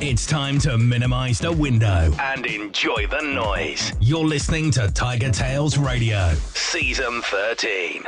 It's time to minimize the window and enjoy the noise. You're listening to TigerTails Radio, Season 13.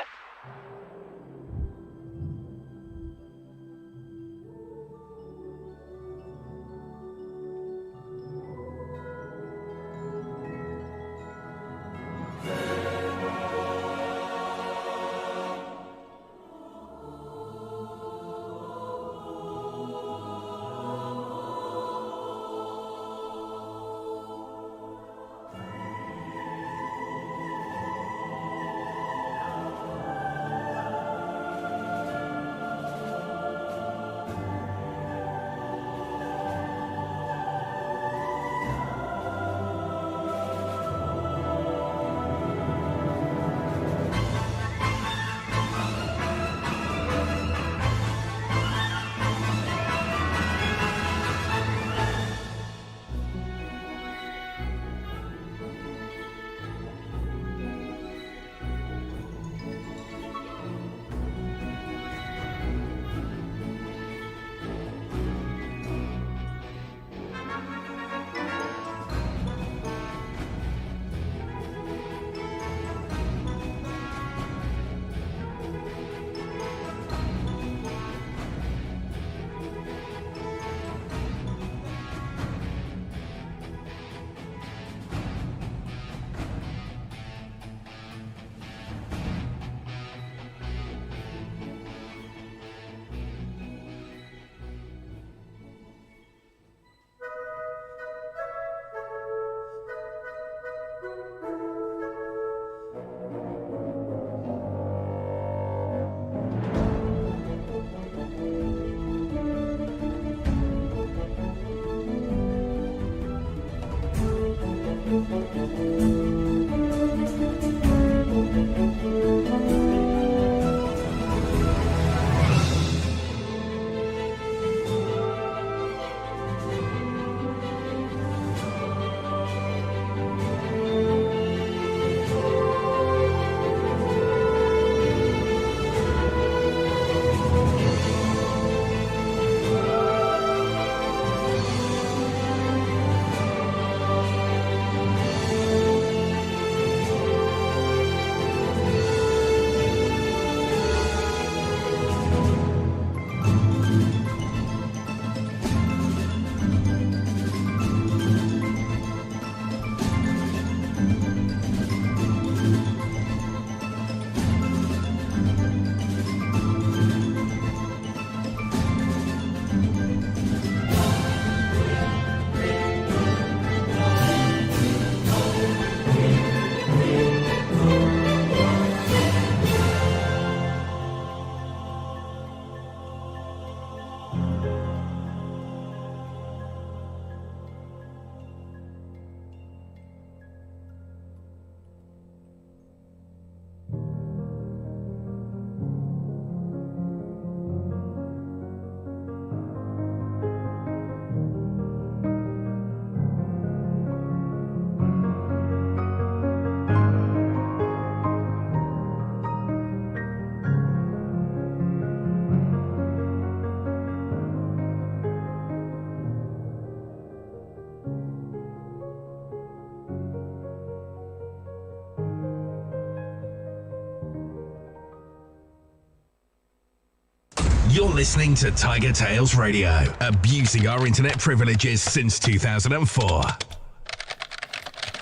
You're listening to TigerTails Radio, abusing our internet privileges since 2004.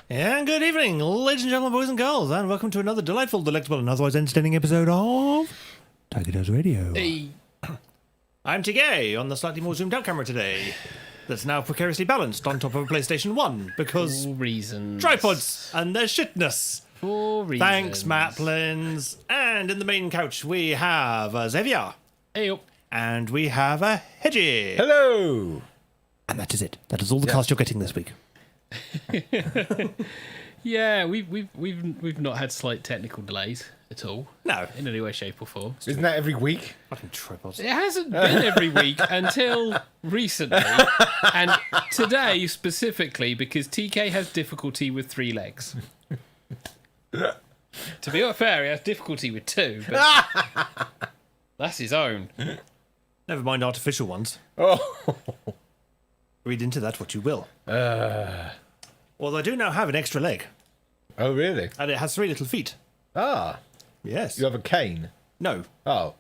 And good evening, ladies and gentlemen, boys and girls, and welcome to another delightful, delectable, and otherwise entertaining episode of TigerTails Radio. Hey. I'm TK on the slightly more zoomed out camera today. That's now precariously balanced on top of a PlayStation 1 because For reasons. tripods and their shitness. For reasons. Thanks, Matt Plins. And in the main couch we have Xavier. Hey, And we have a Hedgie. Hello. And that is it. That is all the cast you're getting this week. yeah, we've not had slight technical delays at all. No. In any way, shape, or form. Isn't that every week? Fucking tripods. It hasn't been every week until recently, and today specifically because TK has difficulty with 3 legs. To be fair, he has difficulty with 2, but that's his own. Never mind artificial ones. Oh. Read into that what you will. Well, I do now have an extra leg. Oh, really? And it has 3 little feet. Ah. Yes. You have a cane? No. Oh.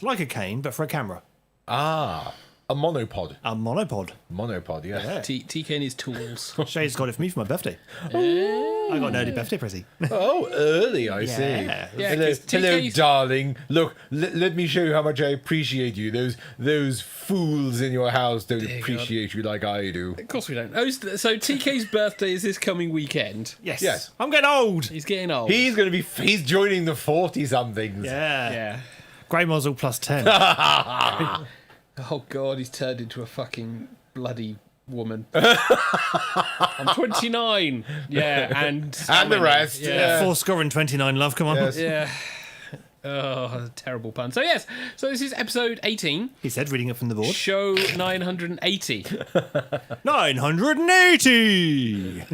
Like a cane, but for a camera. Ah. A monopod. A monopod. Monopod, yeah. TK and his tools. Shay's got it for me for my birthday. I got an early birthday present. Oh, early, I see. Yeah, Hello, 'cause hello, TK's darling. Look, let me show you how much I appreciate you. Those fools in your house don't appreciate you like I do. Of course we don't. Oh, so TK's birthday is this coming weekend. Yes. Yes. I'm getting old. He's getting old. He's joining the 40-somethings. Yeah. Grey muzzle plus 10. Oh God, he's turned into a fucking bloody woman. I'm 29. Yeah, and the rest. Yeah. 4 score and 29, love. Come on. Yes. Yeah. Oh, terrible pun. So yes, so this is episode 18, He said, reading it from the board. show 980. 980!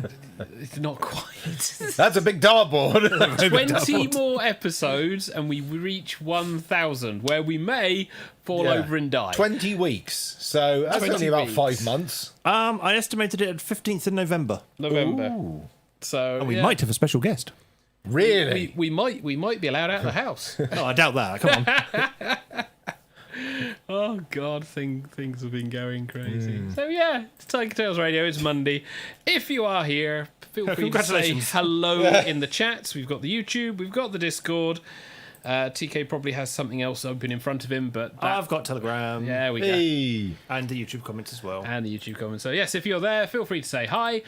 It's not quite. That's a big dartboard. 20 more episodes and we reach 1,000, where we may fall Yeah. over and die. 20 weeks. So that's 20 only about weeks. 5 months. I estimated it at 15th of November. November. Ooh. So And we yeah. might have a special guest. Really? We might be allowed out of the house. Oh, I doubt that. Come on. Oh God, things have been going crazy. So yeah, it's TigerTails Radio. It's Monday. If you are here, feel free to say Congratulations. hello in the chats. We've got the YouTube, we've got the Discord. TK probably has something else open in front of him, but I've got Telegram. yeah, we go. Hey. And the YouTube comments as well. And the YouTube comments. So yes, if you're there, feel free to say hi.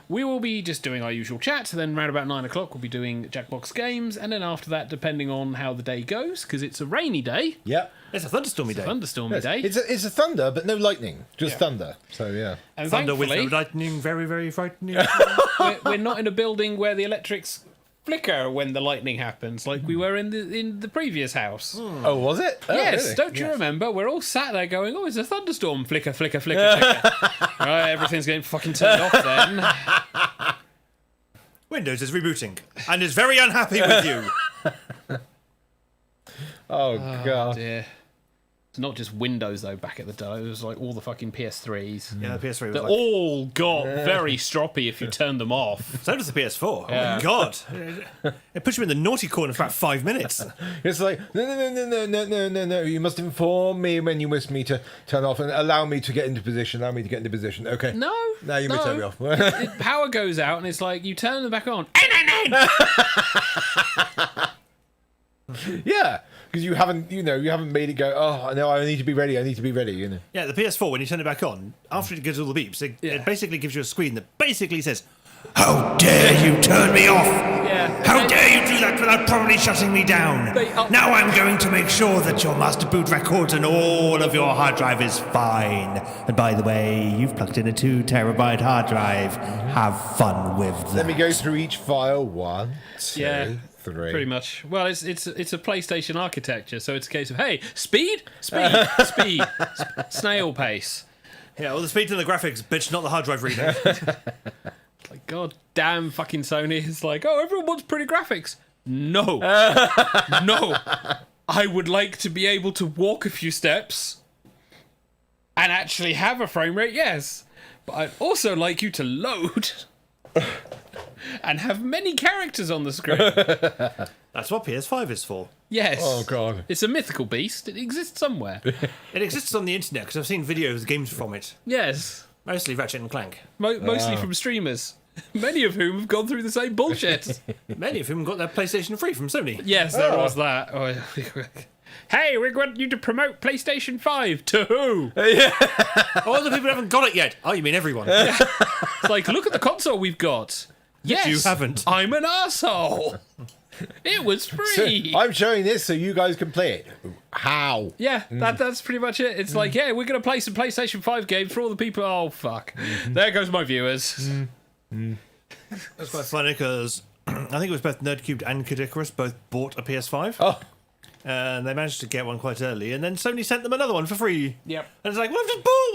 We will be just doing our usual chat. Then around about 9 o'clock, we'll be doing Jackbox games, and then after that, depending on how the day goes, because it's a rainy day, Yeah. It's a thunderstormy day. thunderstormy Yes. day, It's a thunder, but no lightning. Just Yeah. thunder. So, yeah. and Thunder with thankfully, no lightning, very, very frightening. we're not in a building where the electrics flicker when the lightning happens, like we were in the previous house. Oh, was it? Oh, Yes, really? don't you remember? We're all sat there going, "Oh, it's a thunderstorm! Flicker, flicker, flicker, flicker." Right, everything's getting fucking turned off then. Windows is rebooting and is very unhappy with you. Oh, God. Yeah. It's not just Windows though. Back at the day, it was like all the fucking PS3s. Yeah, the PS3 was They like... all got very stroppy if you turned them off. So does the PS4. Yeah. Oh, my God. It puts you in the naughty corner for about 5 minutes. It's like, no. You must inform me when you wish me to turn off and allow me to get into position. Okay. No, Now you may turn me off. Power goes out and it's like you turn them back on. Yeah. Because you haven't made it go, oh, no, I need to be ready, you know. Yeah, the PS4, when you turn it back on, after it gives all the beeps, it basically gives you a screen that basically says, "How dare you turn me off? Yeah. How dare you do that without properly shutting me down? They up- Now I'm going to make sure that your master boot records and all of your hard drive is fine. And by the way, you've plugged in a 2 terabyte hard drive. Have fun with that." Let me go through each file. 1, 2, Yeah, 3. pretty much. Well, it's a PlayStation architecture, so it's a case of hey, speed, snail pace. Yeah, well, the speed and the graphics, bitch, not the hard drive reader. Like, god damn fucking Sony. It's like, oh, everyone wants pretty graphics. No. No. I would like to be able to walk a few steps and actually have a frame rate, yes. But I'd also like you to load and have many characters on the screen. That's what PS5 is for. Yes. Oh, God. It's a mythical beast. It exists somewhere. It exists on the internet because I've seen videos, games from it. Yes. Mostly Ratchet and Clank. Mostly from streamers. Many of whom have gone through the same bullshit. Many of whom got their PlayStation free from Sony. Yes, there was that. Oh, hey, we want you to promote PlayStation 5. To who? All the people who haven't got it yet. Oh, you mean everyone? It's like, look at the console we've got. Yes, you haven't. I'm an arsehole. It was free. I'm showing this so you guys can play it. How? Yeah, that's pretty much it. It's like, yeah, we're going to play some PlayStation 5 games for all the people. Oh, fuck. There goes my viewers. That's quite funny because I think it was both Nerdcubed and Kid Icarus both bought a PS5. Oh. And they managed to get one quite early, and then Sony sent them another one for free. Yep. And it's like, well, I've just bought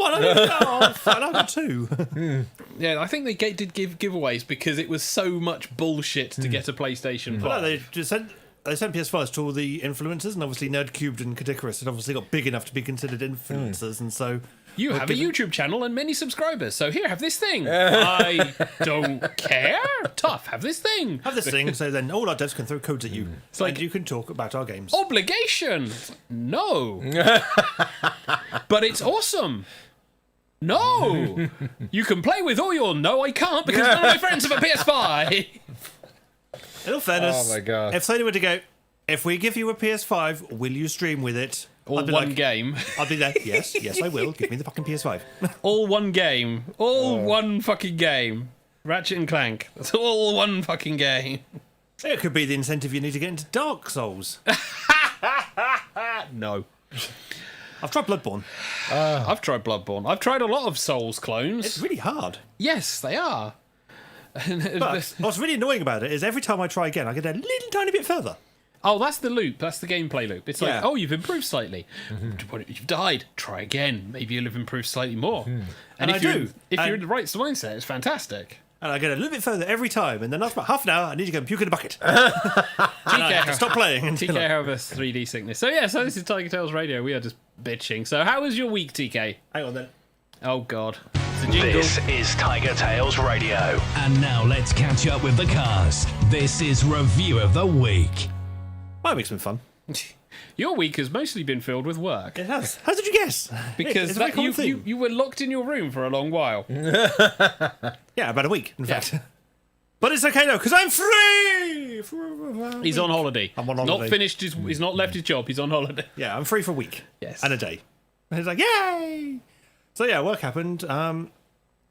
one. I got 2. Yeah, I think they did give giveaways because it was so much bullshit to get a PlayStation 5. But no, they just sent. they sent PS5s to all the influencers, and obviously Nerdcubed and Cadicarus had obviously got big enough to be considered influencers, and so... You have a YouTube channel and many subscribers, so here, have this thing. I don't care. Tough, have this thing. Have this thing, so then all our devs can throw codes at you. It's like you can talk about our games. Obligation. No. But it's awesome. No. You can play with all your... No, I can't, because none of my friends have a PS5. In all fairness, Oh my God. if Sony were to go, if we give you a PS5, will you stream with it? All I'd be one like, game. I'd be there. Yes, I will. Give me the fucking PS5. All one game. All one fucking game. Ratchet and Clank. That's all one fucking game. It could be the incentive you need to get into Dark Souls. No. I've tried Bloodborne. I've tried Bloodborne. I've tried a lot of Souls clones. It's really hard. Yes, they are. But what's really annoying about it is every time I try again, I get a little tiny bit further. Oh, that's the loop. That's the gameplay loop. It's like, Yeah. oh, you've improved slightly. You've died. Try again. Maybe you'll have improved slightly more. And I if you're, do. if And- you're in the right mindset, it's fantastic. And I get a little bit further every time, and then after about half an hour, I need to go and puke in a bucket. TK, Stop playing. Until TK have a 3D sickness. So so this is TigerTails Radio. We are just bitching. So how was your week, TK? Hang on then. Oh God, it's a jingle. This is TigerTails Radio. And now let's catch up with the cast. This is Review of the Week. My week's been fun. Your week has mostly been filled with work It has. How did you guess? because It's a very common theme. you were locked in your room for a long while. Yeah, about a week, in fact. But it's okay though, because I'm free. He's on holiday. I'm on Not holiday. finished. He's not left his job. He's on holiday. Yeah, I'm free for a week. Yes. And a day. And it's like, yay! So yeah, work happened. Oh,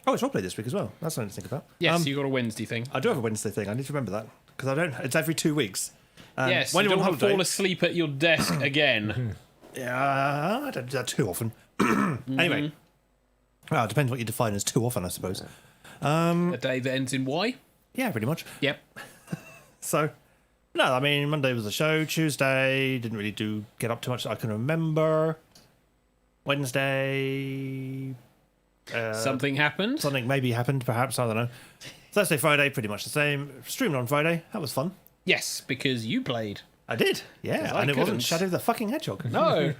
it's roleplay this week as well. That's something to think about. Yes, you got a Wednesday thing. I do have a Wednesday thing. I need to remember that because I don't. It's every 2 weeks. Yes, when you you're don't on want to holiday, fall asleep at your desk again. Yeah, I don't do that too often. Anyway, well, it depends what you define as too often, I suppose. A day that ends in Y. Yeah, pretty much. Yep. So, no, I mean, Monday was the show. Tuesday, didn't really get up too much that I can remember. Wednesday, Something happened. something maybe happened, perhaps, I don't know. Thursday, Friday, pretty much the same. Streamed on Friday. That was fun. Yes, because you played. I did, yeah. I And it couldn't. wasn't Shadow the fucking Hedgehog. No,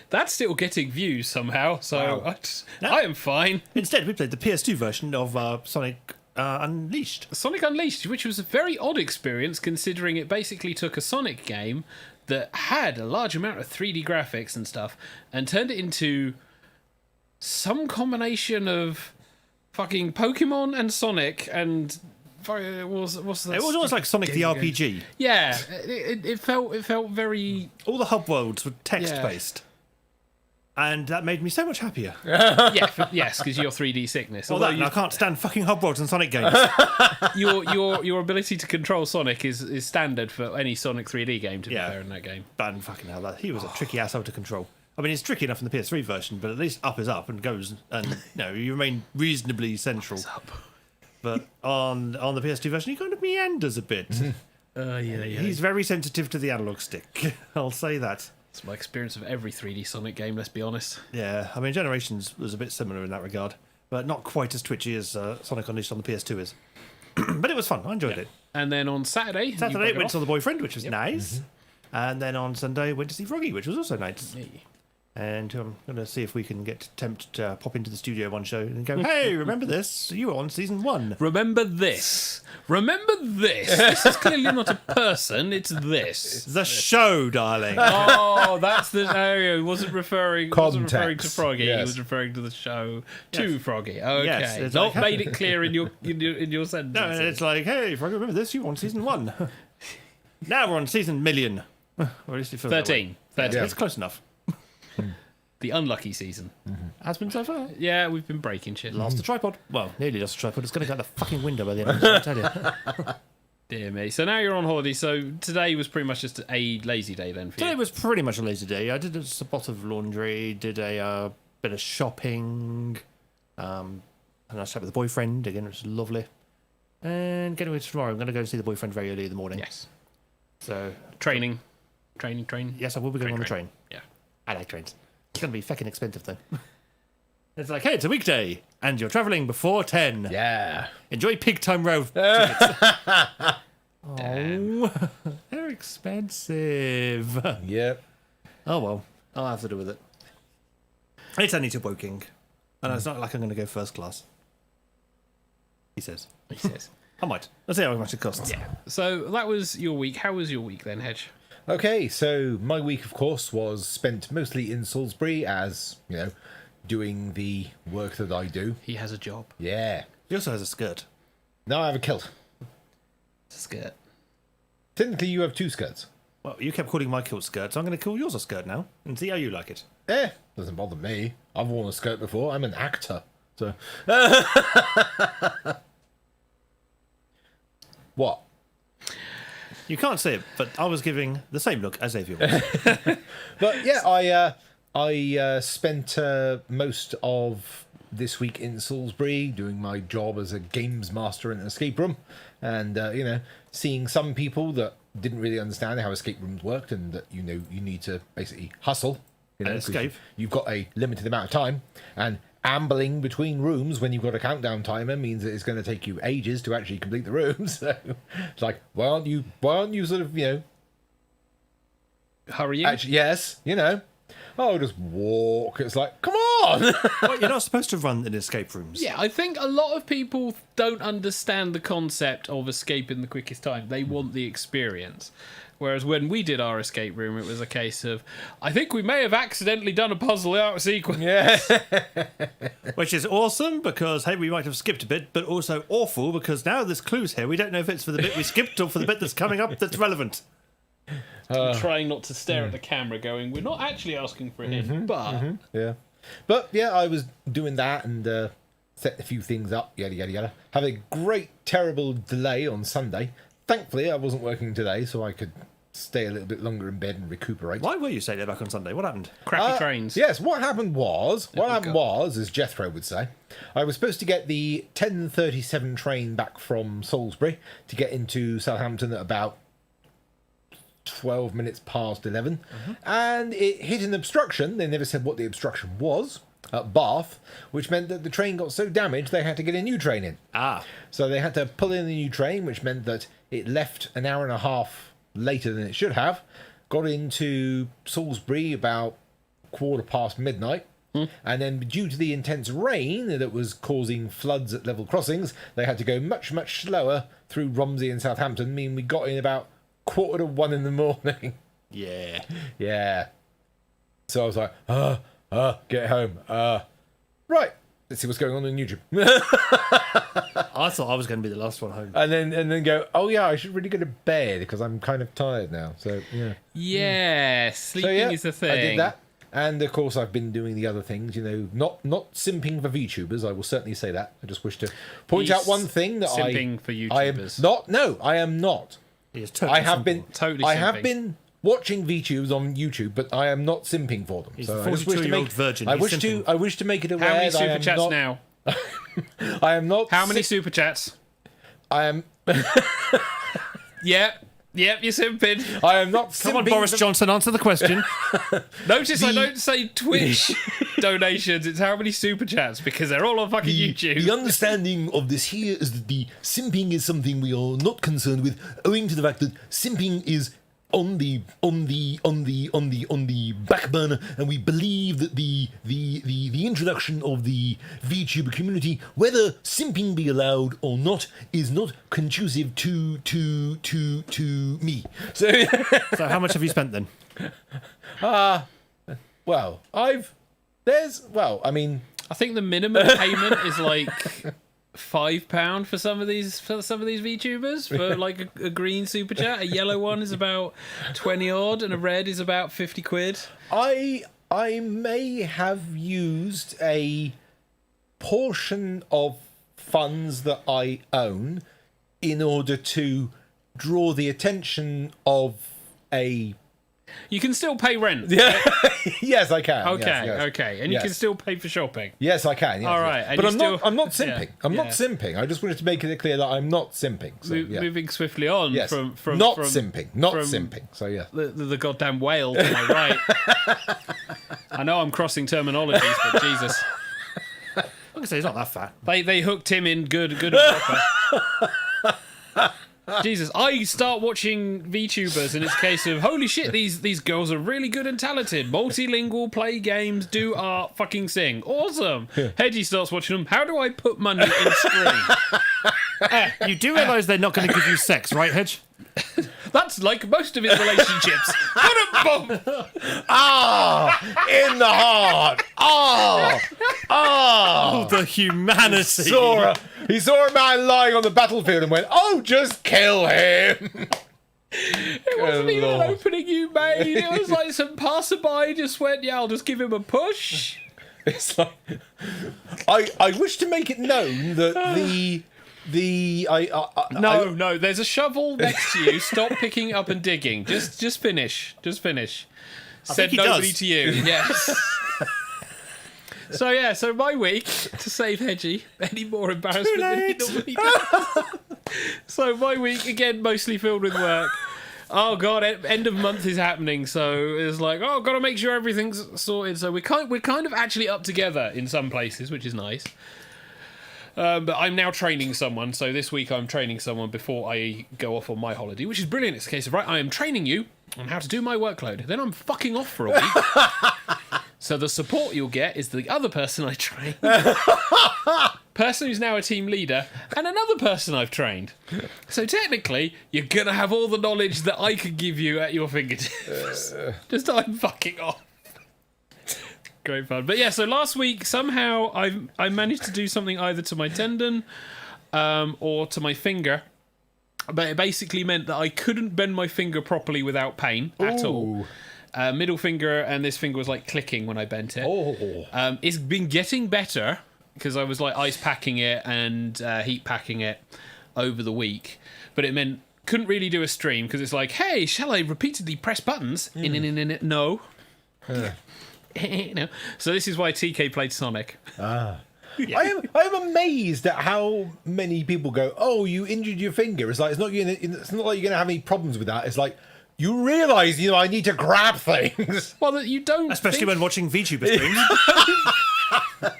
that's still getting views somehow. So Wow. I am fine. Instead, we played the PS2 version of Sonic Unleashed. Sonic Unleashed, which was a very odd experience considering it basically took a Sonic game that had a large amount of 3D graphics and stuff and turned it into some combination of fucking Pokemon and Sonic and what's that? It was almost like Sonic the RPG. Yeah, it felt very All the hub worlds were text-based. And that made me so much happier. yes, because your 3D sickness. Well, I can't stand fucking hub worlds and Sonic games. your ability to control Sonic is standard for any Sonic 3D game. To be Yeah. fair, in that game. But fucking hell, he was a tricky asshole to control. I mean, it's tricky enough in the PS3 version, but at least up is up and goes, and you remain reasonably central. But on the PS2 version, he kind of meanders a bit. Yeah. He's very sensitive to the analog stick. I'll say that. It's my experience of every 3D Sonic game. Let's be honest. Yeah, I mean, Generations was a bit similar in that regard, but not quite as twitchy as Sonic Unleashed on the PS2 is. But it was fun. I enjoyed it. And then on Saturday, Saturday, went to saw The Boyfriend, which was nice. And then on Sunday, went to see Froggy, which was also nice. And I'm going to see if we can get tempted to pop into the studio one show and go, hey, remember this? You were on season 1. Remember this. Remember this. This is clearly not a person. It's this. The show, darling. Oh, that's the area. He wasn't referring to Context, Froggy. yes. He was referring to the show to Froggy. Okay, Yes, it's not like- made it clear in your sentence. No, it's like, hey, Froggy, remember this? You were on season 1. Now we're on season million. Or at least it feels that way. 13. It's close enough. The unlucky season. Has been so far. Yeah, we've been breaking shit. Lost the tripod. Well, nearly lost the tripod. It's going to go out the fucking window by the end of the show, I tell you. Dear me. So now you're on holiday. So today was pretty much just a lazy day then for Today you. was pretty much a lazy day. I did a spot of laundry, did a bit of shopping, and I sat with the boyfriend again, which was lovely. And getting away tomorrow, I'm going to go and see the boyfriend very early in the morning. Yes. So Training. yes, I will be going on the train. Yeah. I like trains. It's going to be fucking expensive though. It's like, hey, it's a weekday, and you're travelling before 10. Yeah. Enjoy peak time road tickets. Damn. Very expensive. Yep. Oh well, I'll have to do with it. It's only to Woking, and it's not like I'm going to go first class. He says. I might. Let's see how much it costs. Yeah. So that was your week. How was your week then, Hedge? Okay, so my week, of course, was spent mostly in Salisbury as, doing the work that I do. He has a job. Yeah. He also has a skirt. Now I have a kilt. Skirt. Technically, you have 2 skirts. Well, you kept calling my kilt skirt, so I'm going to call yours a skirt now and see how you like it. Doesn't bother me. I've worn a skirt before. I'm an actor. So. What? You can't see it, but I was giving the same look as Xavier was. But yeah, I spent most of this week in Salisbury doing my job as a games master in an escape room, and seeing some people that didn't really understand how escape rooms worked, and that you need to basically hustle, And escape. You've got a limited amount of time, and ambling between rooms when you've got a countdown timer means that it's going to take you ages to actually complete the room. So it's like, why aren't you sort of Hurry. actually, yes, just walk. It's like, come on. Well, you're not supposed to run in escape rooms. Yeah, I think a lot of people don't understand the concept of escape in the quickest time. They want the experience. Whereas when we did our escape room, it was a case of, I think we may have accidentally done a puzzle out of sequence. Yeah. Which is awesome because, hey, we might have skipped a bit, but also awful because now there's clues here. We don't know if it's for the bit we skipped or for the bit that's coming up that's relevant. Trying not to stare at the camera going, we're not actually asking for a hint, but... Yeah. But yeah, I was doing that and set a few things up, yada, yada, yada. Had a great, terrible delay on Sunday. Thankfully, I wasn't working today, so I could stay a little bit longer in bed and recuperate. Why were you staying there back on Sunday? What happened? Crappy trains. Yes, what happened was, as Jethro would say, I was supposed to get the 10:37 train back from Salisbury to get into Southampton at about 12 minutes past 11, and it hit an obstruction. They never said what the obstruction was at Bath, which meant that the train got so damaged they had to get a new train in. So they had to pull in a new train, which meant that it left an hour and a half later than it should have, got into Salisbury about midnight, and then due to the intense rain that was causing floods at level crossings, they had to go much, much slower through Romsey and Southampton, meaning we got in about 1:45 in the morning. Yeah. Yeah. So I was like, get home. Right. Let's see what's going on YouTube. I thought I was going to be the last one home. And then go, oh yeah, I should really go to bed because I'm kind of tired now. So yeah. Yeah, sleeping is a thing. I did that. And of course I've been doing the other things, not simping for VTubers, I will certainly say that. I just wish to point out one thing that simping for YouTubers. I am not. No, I am not. He is totally Totally I simping. have been watching VTubes on YouTube, but I am not simping for them. He's So a I just wish to 42-year-old make virgin. I He's wish simping. to make it aware How many that I super am chats not, now? I am not. How many super chats? I am. Yep, you're simping. I am not. Come on, simping Boris for- Johnson, answer the question. Notice I don't say Twitch donations, it's how many super chats, because they're all on fucking YouTube. The understanding of this here is that the simping is something we are not concerned with, owing to the fact that simping is on the back burner, and we believe that the introduction of the VTuber community, whether simping be allowed or not, is not conducive to me. So So how much have you spent then? well, I mean, I think the minimum payment is like £5 for some of these VTubers for like a green super chat. A yellow one is about 20 odd, and a red is about 50 quid. I may have used a portion of funds that I own in order to draw the attention of a... You can still pay rent. Yeah. Yes, I can. Okay, Yes. okay. And you Yes. can still pay for shopping. Yes, I can. Yes, All yes. right, and But you I'm still- not. I'm not simping. Yeah, I'm not yeah. simping. I just wanted to make it clear that I'm not simping. So, yeah. Moving swiftly on Yes. from not from simping. Not from simping. So yeah. the goddamn whale to my right. I know I'm crossing terminologies, but Jesus. I can say he's not that fat. They hooked him in good and proper. Jesus, I start watching VTubers and it's a case of, holy shit, these girls are really good and talented. Multilingual, play games, do art, fucking sing. Awesome. Hedgie starts watching them. How do I put money in screen? You do realise they're not going to give you sex, right, Hedge? That's like most of his relationships. In the heart. Oh, the humanity. He saw a man lying on the battlefield and went, "Oh, just kill him." It wasn't even an opening you made. It was like some passerby just went, yeah, I'll just give him a push. It's like I wish to make it known that No, there's a shovel next to you. Stop picking up and digging. Just finish. Said nobody to you. Yes. So my week, to save Hedgie any more embarrassment than he normally does. So my week, again, mostly filled with work. Oh god, end of month is happening, so it's like, oh, got to make sure everything's sorted. So we're kind of actually up together in some places, which is nice. But I'm now training someone, so this week I'm training someone before I go off on my holiday, which is brilliant. It's a case of, right, I am training you on how to do my workload. Then I'm fucking off for a week. So the support you'll get is the other person I trained, person who's now a team leader, and another person I've trained. So technically, you're going to have all the knowledge that I could give you at your fingertips. Just I'm fucking off. Great fun. But yeah, so last week, somehow I managed to do something either to my tendon or to my finger. But it basically meant that I couldn't bend my finger properly without pain at all. Middle finger and this finger was like clicking when I bent it. It's been getting better because I was like ice packing it and heat packing it over the week. But it meant couldn't really do a stream because it's like, hey, shall I repeatedly press buttons? No. No. So this is why TK played Sonic. Yeah. I'm amazed at how many people go, "Oh, you injured your finger." It's like it's not like you're gonna have any problems with that. It's like you realise, I need to grab things. Well, that you don't, especially when watching VTuber streams.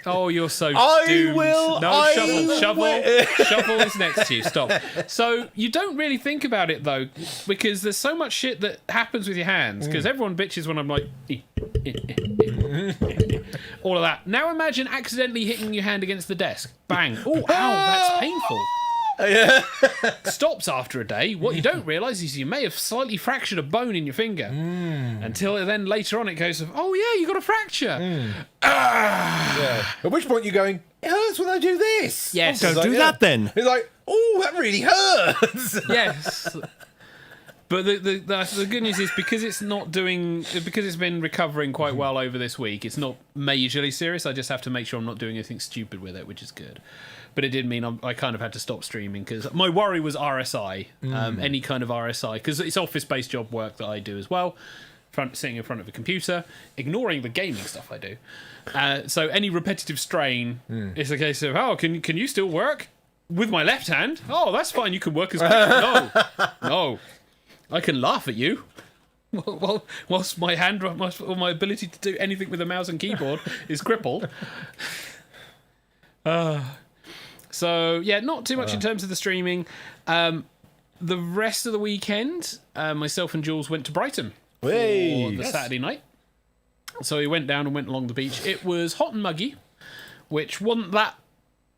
Oh, you're so I doomed. will. No, shovel is next to you. Stop. So you don't really think about it though, because there's so much shit that happens with your hands. Because everyone bitches when I'm like. All of that. Now imagine accidentally hitting your hand against the desk. Bang. Oh, ow, that's painful. Stops after a day. What you don't realise is you may have slightly fractured a bone in your finger. Until then later on it goes, oh yeah, you got a fracture. Yeah. At which point you're going, it hurts when I do this. Yes. Don't do that then. It's like, oh, that really hurts. Yes. But the good news is because it's been recovering quite well over this week, it's not majorly serious. I just have to make sure I'm not doing anything stupid with it, which is good. But it did mean I kind of had to stop streaming because my worry was RSI, any kind of RSI, because it's office-based job work that I do as well, sitting in front of a computer, ignoring the gaming stuff I do. So any repetitive strain is a case of, oh, can you still work with my left hand? Oh, that's fine. You can work as quick. No. I can laugh at you. Well, whilst my my ability to do anything with a mouse and keyboard is crippled. So yeah, not too much in terms of the streaming. The rest of the weekend, myself and Jules went to Brighton for the Saturday night. So we went down and went along the beach. It was hot and muggy, which wasn't that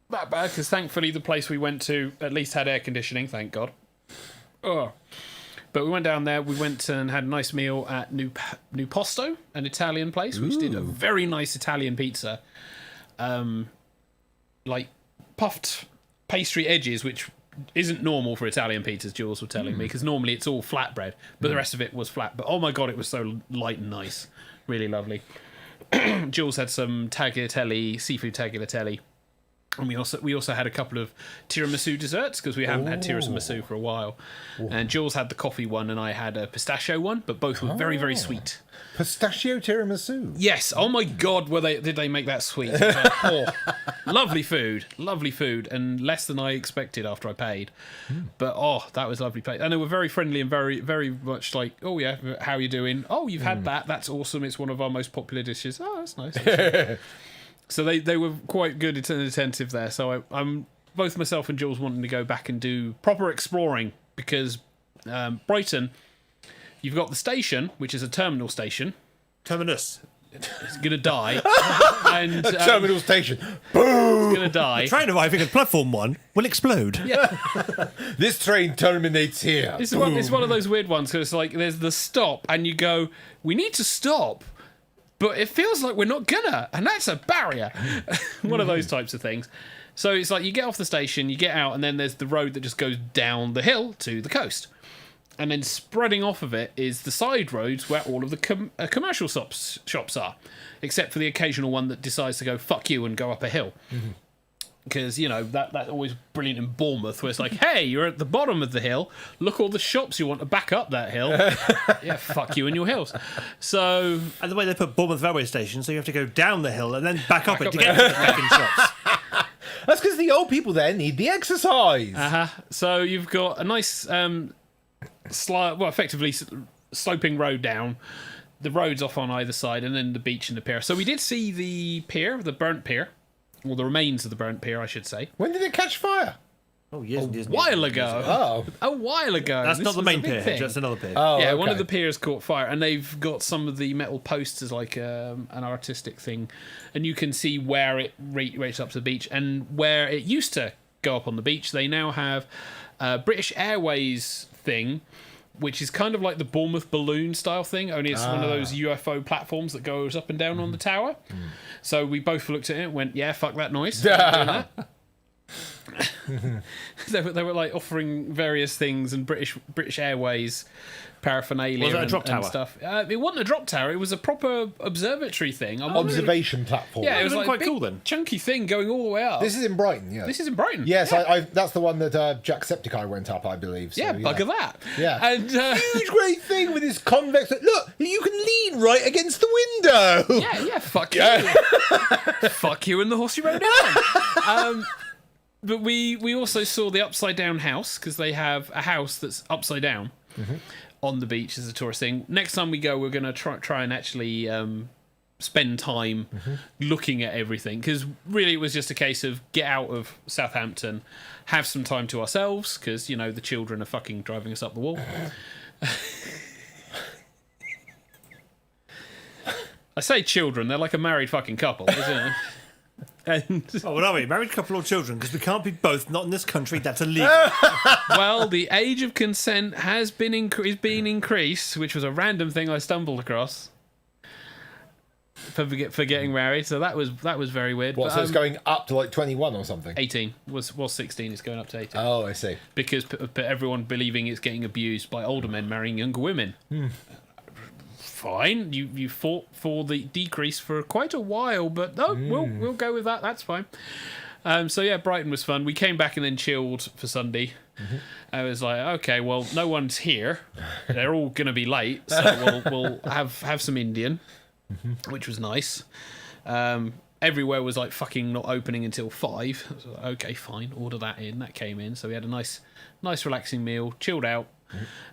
bad because thankfully the place we went to at least had air conditioning. Thank God. But we went down there, we went and had a nice meal at New Posto, an Italian place, which did a very nice Italian pizza. Like puffed pastry edges, which isn't normal for Italian pizzas, Jules was telling me, because normally it's all flatbread, but the rest of it was flat. But oh my God, it was so light and nice. Really lovely. Jules had some seafood tagliatelle. And we also had a couple of tiramisu desserts because we haven't had tiramisu for a while. And Jules had the coffee one and I had a pistachio one, but both were very, very sweet. Pistachio tiramisu? Yes. Oh my God, did they make that sweet? Lovely food, and less than I expected after I paid. But that was lovely. And they were very friendly and very, very much like, oh yeah, how are you doing? Oh, you've had that? That's awesome. It's one of our most popular dishes. Oh, that's nice. So they were quite good and attentive there. So I'm both myself and Jules wanting to go back and do proper exploring because Brighton, you've got the station, which is a terminal station. Terminus. It's going to die. And Terminal station. it's going to die. The train arriving at platform 1 will explode. Yeah. This train terminates here. It's one of those weird ones because it's like there's the stop and you go, we need to stop, but it feels like we're not gonna, and that's a barrier. One of those types of things. So it's like you get off the station, you get out, and then there's the road that just goes down the hill to the coast. And then spreading off of it is the side roads where all of the commercial shops are, except for the occasional one that decides to go fuck you and go up a hill. Because, you know, that's always brilliant in Bournemouth, where it's like, hey, you're at the bottom of the hill, look all the shops you want to back up that hill. Yeah, fuck you and your hills. So... And the way they put Bournemouth railway station, so you have to go down the hill and then back up it to get to the fucking shops. That's because the old people there need the exercise. So you've got a nice... effectively sloping road down, the roads off on either side, and then the beach and the pier. So we did see the pier, the burnt pier, or the remains of the burnt pier, I should say. When did it catch fire? Oh, years and years. A while ago. Oh. A while ago. That's This not the was main a big pier, thing. just another pier. Oh, Yeah, okay. one of the piers caught fire, and they've got some of the metal posts as like an artistic thing, and you can see where it rates up to the beach, and where it used to go up on the beach, they now have a British Airways thing, which is kind of like the Bournemouth balloon style thing, only it's one of those UFO platforms that goes up and down on the tower. So we both looked at it and went, yeah, fuck that noise. We're not doing that. They were like offering various things and British Airways paraphernalia. Was it a drop and tower? Stuff. It wasn't a drop tower. It was a proper observatory thing. Observation platform. Yeah, it was It like quite big, cool then. chunky thing going all the way up. This is in Brighton, yeah. This is in Brighton. Yes, yeah. that's the one that Jacksepticeye went up, I believe. So, Yeah, bugger that. Yeah. And Huge great thing with this convex. Look, you can lean right against the window. yeah, fuck you. Fuck you and the horse you rode down. But we also saw the upside down house, because they have a house that's upside down on the beach as a tourist thing. Next time we go, we're going to try and actually spend time looking at everything, because really it was just a case of get out of Southampton, have some time to ourselves, because, you know, the children are fucking driving us up the wall. I say children, they're like a married fucking couple, isn't it? And Oh, what are we? Married couple or children? Because we can't be both. Not in this country. That's illegal. well, the age of consent has been increased, which was a random thing I stumbled across for getting married. So that was very weird. What, But, so it's going up to like 21 or something? 18 was 16. It's going up to 18 Oh, I see. because everyone believing it's getting abused by older men marrying younger women. Fine, you fought for the decrease for quite a while, but no, we'll go with that. That's fine. So yeah, Brighton was fun. We came back and then chilled for Sunday. I was like, okay, well, no one's here. They're all gonna be late, so we'll have some Indian, which was nice. Everywhere was like fucking not opening until 5. I was like, okay, fine, order that in. That came in, so we had a nice relaxing meal, chilled out,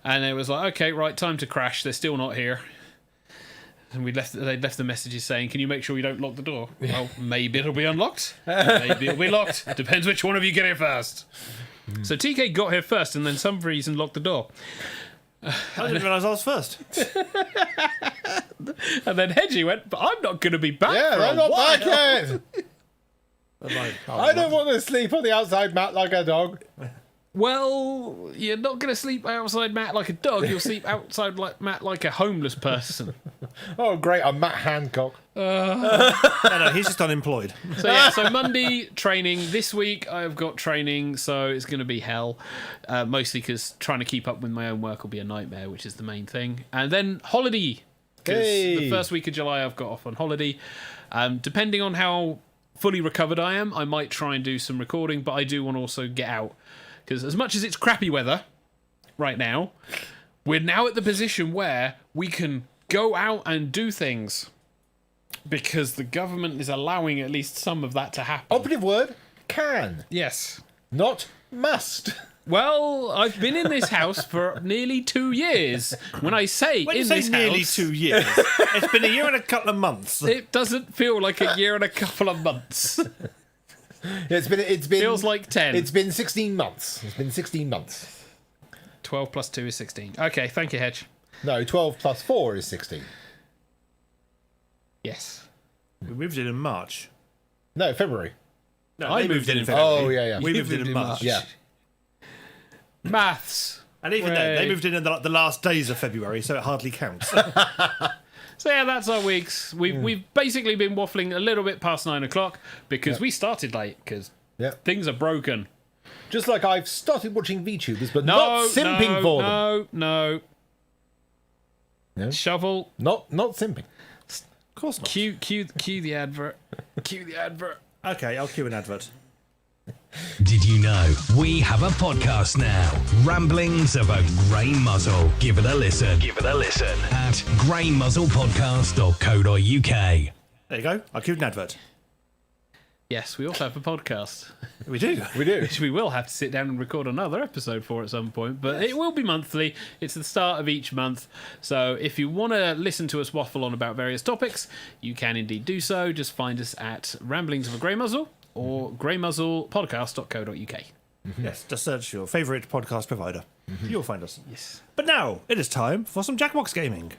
and it was like, okay, right, time to crash. They're still not here. And they left the messages saying, can you make sure you don't lock the door? Well, maybe it'll be unlocked. Maybe it'll be locked. Depends which one of you get here first. So TK got here first and then some reason locked the door. I didn't realise I was first. And then Hedgie went, but I'm not going to be back Yeah, for I'm a not while. back yet. I don't want to sleep on the outside mat like a dog. Well, you're not going to sleep outside mat like a dog. You'll sleep outside mat like a homeless person. Oh, great, I'm Matt Hancock. No, he's just unemployed. So yeah, so Monday training. This week I've got training, so it's going to be hell. Mostly because trying to keep up with my own work will be a nightmare, which is the main thing. And then holiday, because the first week of July I've got off on holiday. Depending on how fully recovered I am, I might try and do some recording, but I do want to also get out. Because as much as it's crappy weather right now, we're now at the position where we can go out and do things. Because the government is allowing at least some of that to happen. Operative word, can. Yes. Not must. Well, I've been in this house for nearly 2 years. When I say When you in say this nearly house, 2 years, it's been a year and a couple of months. it doesn't feel like a year and a couple of months. It's been Feels like 10. It's been 16 months. It's been 16 months. 12 plus 2 is 16. Okay, thank you, Hedge. No, 12 plus 4 is 16. Yes. We moved in March. No, February. No, I they moved in February. Oh, yeah. We moved in March. Yeah. Maths. And even then, they moved in the last days of February, so it hardly counts. So yeah, that's our weeks. We've basically been waffling a little bit past 9 o'clock because we started late because things are broken. Just like I've started watching VTubers, but not simping for them. No. Shovel. Not simping. Of course not. Cue the advert. Cue the advert. Okay, I'll cue an advert. Did you know we have a podcast now? Ramblings of a Grey Muzzle. Give it a listen. At greymuzzlepodcast.co.uk. There you go. I'll cue an advert. Yes, we also have a podcast. We do. Which we will have to sit down and record another episode for at some point, but it will be monthly. It's the start of each month. So if you want to listen to us waffle on about various topics, you can indeed do so. Just find us at Ramblings of a Grey Muzzle or greymuzzlepodcast.co.uk. Yes, just search your favourite podcast provider. You'll find us. Yes. But now, it is time for some Jackbox gaming.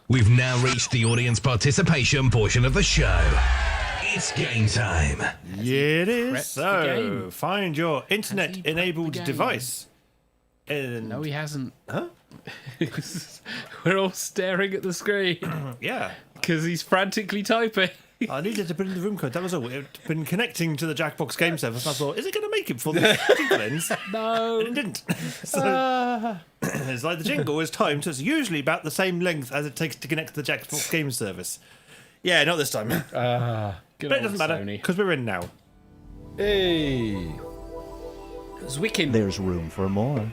We've now reached the audience participation portion of the show. It's game time. Yeah, it is. Prep the So, game. find your Has he internet-enabled prepped the game? device. And, No, he hasn't. Huh? We're all staring at the screen yeah. because he's frantically typing. I needed to put in the room code. That was all. It had been connecting to the Jackbox game service. And I thought, is it going to make it for the jingle ends? No. And it didn't. So, it's like the jingle is timed, so it's usually about the same length as it takes to connect to the Jackbox game service. Yeah, not this time. Good But it doesn't matter, Sony. because we're in now. Hey. Zwickin. There's room for more.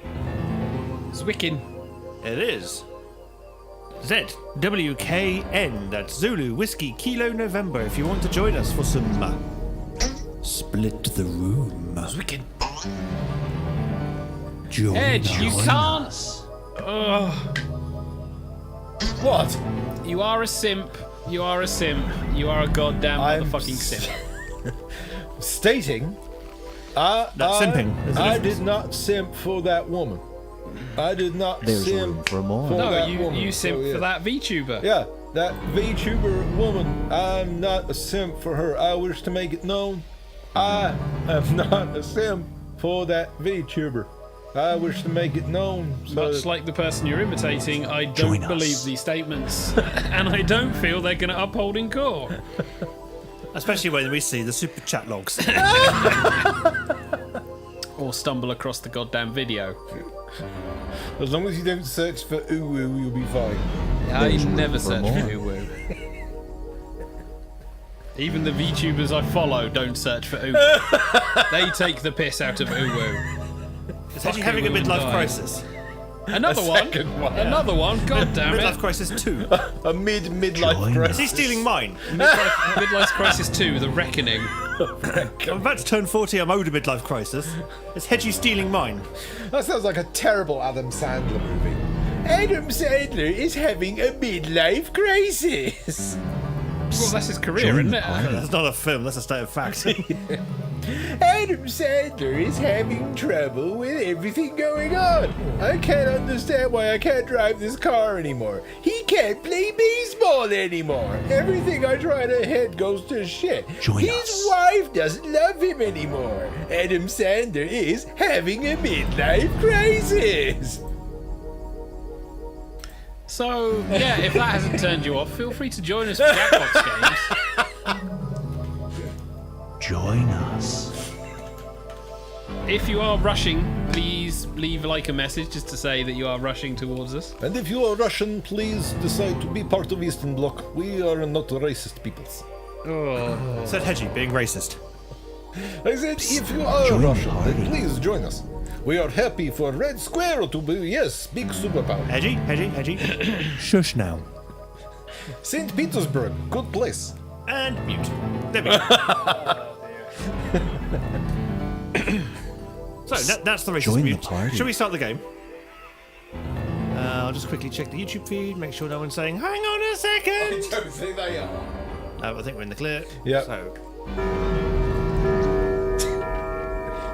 Zwickin. It is. ZWKN, that's Zulu Whiskey Kilo November, if you want to join us for some Split the Room. Zwickin. Join Edge, you us. can't. Ugh. What? You are a simp. You are a simp. You are a goddamn motherfucking simp. Stating. That's simping. I did not simp for that woman. I did not There's simp room for more. for No, that you woman. simp So, yeah. for that VTuber. Yeah, that VTuber woman. I'm not a simp for her. I wish to make it known. I am not a simp for that VTuber. I wish to make it known. So Much that- like the person you're imitating, I Join don't us. believe these statements. And I don't feel they're going to uphold in court. Especially when we see the super chat logs. Or stumble across the goddamn video. as long as you don't search for uwu, you'll be fine. I There's room never for search more. for uwu. Even the VTubers I follow don't search for uwu. They take the piss out of uwu. It's actually having a Fucking midlife die. crisis. Another A one. second one. Another one. God damn Midlife it. crisis 2. A midlife Join crisis. Is he stealing mine? Midlife Crisis 2, The Reckoning. I'm about to turn 40, I'm owed a midlife crisis. Is Hedgie stealing mine? That sounds like a terrible Adam Sandler movie. Adam Sandler is having a midlife crisis. Well, that's his career, Join isn't the it? party. That's not a film, that's a state of fact. Adam Sandler is having trouble with everything going on. I can't understand why I can't drive this car anymore. He can't play baseball anymore. Everything I try to hit goes to shit. Join His us. wife doesn't love him anymore. Adam Sandler is having a midlife crisis. So, yeah, if that hasn't turned you off, feel free to join us for Jackbox games. Join us. If you are rushing, please leave like a message just to say that you are rushing towards us. And if you are Russian, please decide to be part of Eastern Bloc. We are not racist peoples. Oh. Said Hedgie, being racist. I said, if you are Join the Russian, then party. please join us. We are happy for Red Square to be, yes, big superpower. Hedgie. Shush now. St. Petersburg, good place. And mute. There we go. So, that's the racist Join the mute. party. Shall we start the game? I'll just quickly check the YouTube feed, make sure no one's saying, hang on a second! don't think they are. I think we're in the clear. Yep. So,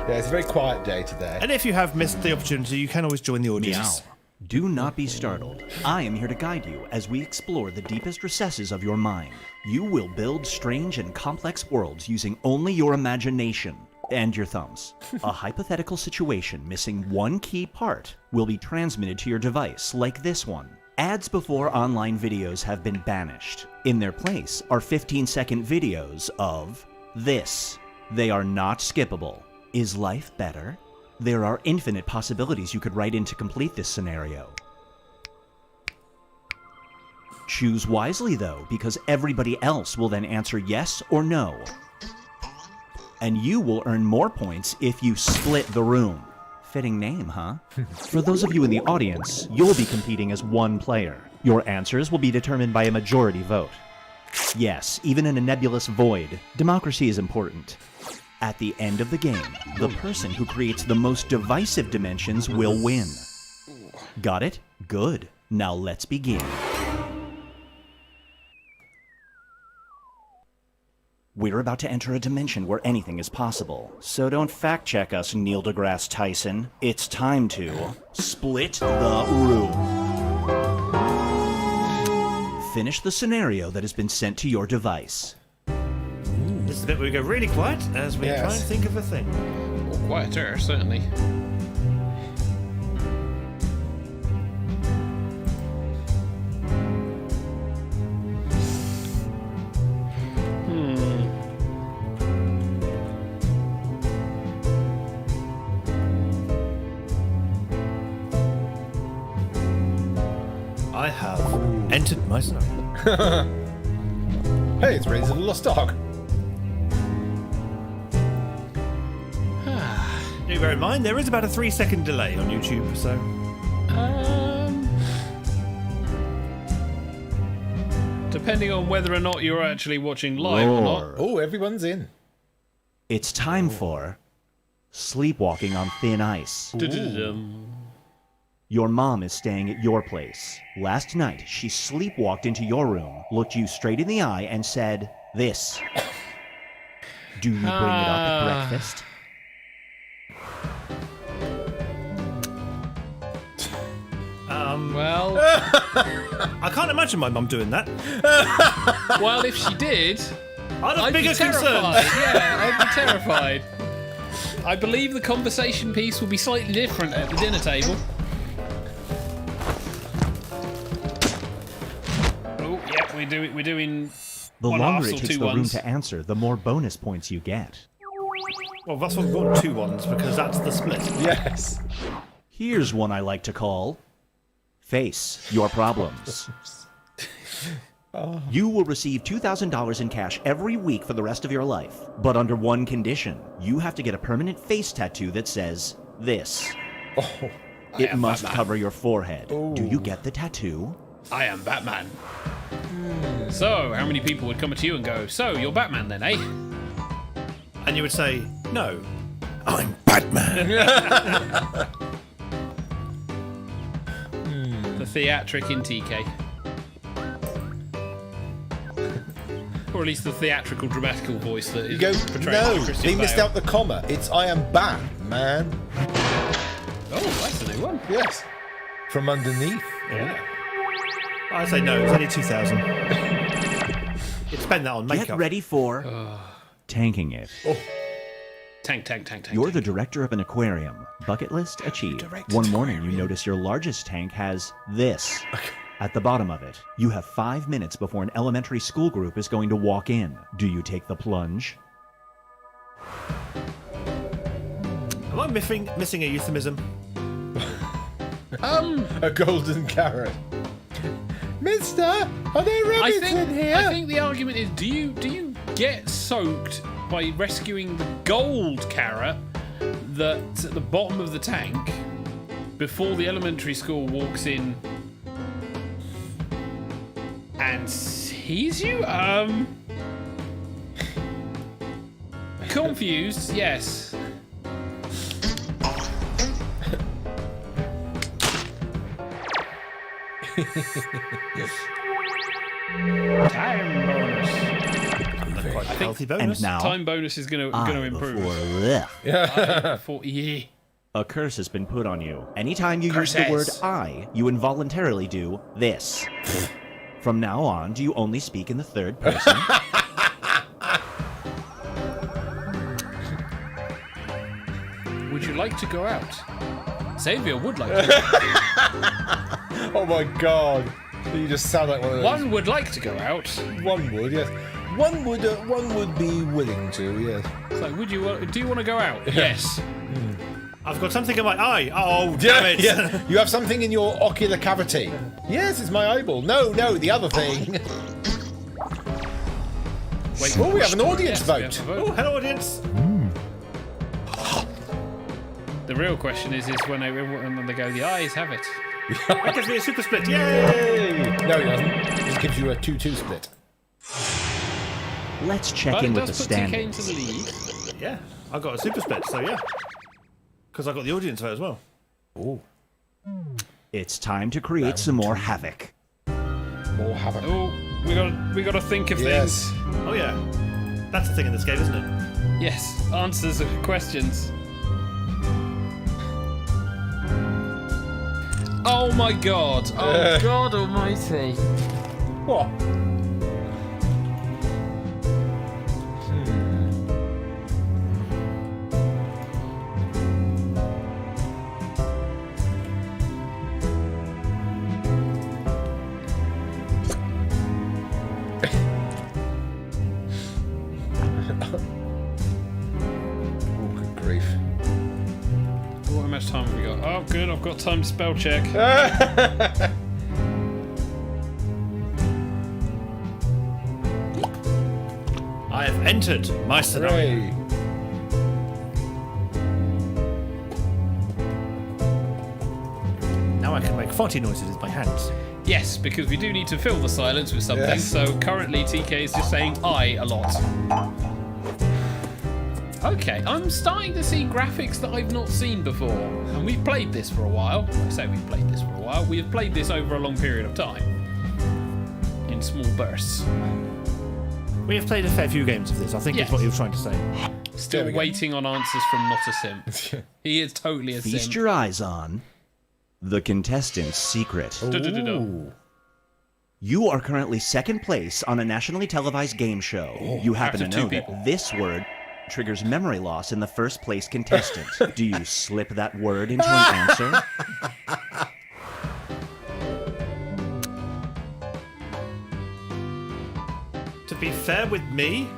Yeah, it's a very quiet day today. And if you have missed the opportunity, you can always join the audience. Meow. Do not be startled. I am here to guide you as we explore the deepest recesses of your mind. You will build strange and complex worlds using only your imagination and your thumbs. A hypothetical situation missing one key part will be transmitted to your device, like this one. Ads before online videos have been banished. In their place are 15-second videos of this. They are not skippable. Is life better? There are infinite possibilities you could write in to complete this scenario. Choose wisely though, because everybody else will then answer yes or no. And you will earn more points if you split the room. Fitting name, huh? For those of you in the audience, you'll be competing as one player. Your answers will be determined by a majority vote. Yes, even in a nebulous void, democracy is important. At the end of the game, the person who creates the most divisive dimensions will win. Got it? Good. Now let's begin. We're about to enter a dimension where anything is possible. So don't fact check us, Neil deGrasse Tyson. It's time to split the room. Finish the scenario that has been sent to your device. This is the bit where we go really quiet as we try and think of a thing. Or quieter, certainly. I have entered my scenario. Hey, it's Raiders of the Lost Ark. Do bear in mind, there is about a 3-second delay on YouTube, so... Depending on whether or not you're actually watching live or not. Roar. Oh, everyone's in. It's time for Sleepwalking on Thin Ice. Dum. Your mom is staying at your place. Last night, she sleepwalked into your room, looked you straight in the eye, and said, this. Do you bring it up at breakfast? Well, I can't imagine my mum doing that. well, if she did, I'd have I'd be bigger terrified. concerns. Yeah, I'd be terrified. I believe the conversation piece will be slightly different at the dinner table. Oh, yeah, we're doing. The one longer halves it or takes two the room ones. to answer, the more bonus points you get. Well, that's what we've got 2 ones, because that's the split. Yes. Here's one I like to call Face Your Problems. You will receive $2,000 in cash every week for the rest of your life, but under one condition. You have to get a permanent face tattoo that says this. It am must Batman. cover your forehead. Do you get the tattoo? I am Batman. So, how many people would come to you and go, so, you're Batman then, eh? And you would say, no, I'm Batman. The theatric in TK. Or at least the theatrical, dramatical voice that is You go, portrayed no, by Christian they missed Bale. out the comma. It's I am Batman. Oh, that's a new one. Yes. From underneath. Yeah. I say no, it's only 2,000. You'd spend that on makeup. Get ready for tanking it. Tank. You're the director of an aquarium. Bucket list achieved. One morning you notice your largest tank has this at the bottom of it. You have 5 minutes before an elementary school group is going to walk in. Do you take the plunge? Am I missing a euphemism? A golden carrot. Mister, are there rabbits in here? I think the argument is, do you get soaked by rescuing the gold carrot that's at the bottom of the tank before the elementary school walks in and sees you? Confused, yes. Time bonus. Quite a healthy bonus. And now, Time bonus is going to improve. Yeah. A curse has been put on you. Anytime you use the word I, you involuntarily do this. From now on, do you only speak in the third person? Would you like to go out? Xavier would like to. Oh my god. You just sound like one of those. One would like to go out. One would, yes. One would be willing to, yes. It's like, do you want to go out? Yes. I've got something in my eye. Oh, damn it. Yeah. You have something in your ocular cavity. Yes, it's my eyeball. No, the other thing. Wait, Oh, we have an audience yes, we have vote. a vote. Oh, hello, audience. The real question is when they go, the eyes have it. That gives me a super split. Yay! Yay! No, it doesn't. It just gives you a 2-2 split. Let's check But in it with the does put TK standings. into the lead. Yeah, I got a super split, so yeah. Because I got the audience vote as well. Oh, It's time to create some more havoc. more havoc. Oh, we got to think of Yes. things. Oh yeah, that's the thing in this game, isn't it? Yes, answers of questions. Oh my god! Oh God Almighty! What? Oh, good grief. How much time have we got? Oh, good. I've got time to spell check. I have entered my scenario. Hooray. Now I can make farty noises with my hands. Yes, because we do need to fill the silence with something. Yes. So currently TK is just saying I a lot. Okay, I'm starting to see graphics that I've not seen before. And we've played this for a while. I say we've played this for a while. We have played this over a long period of time. In small bursts. We have played a fair few games of this, I think Yes. is what he was trying to say. Still There we go. waiting on answers from Not a Simp. He is totally a Feast simp. your eyes on the contestant's secret. Du-du-du-du. You are currently second place on a nationally televised game show. You happen to after two know people. that this word triggers memory loss in the first place contestant. Do you slip that word into an answer? To be fair with me,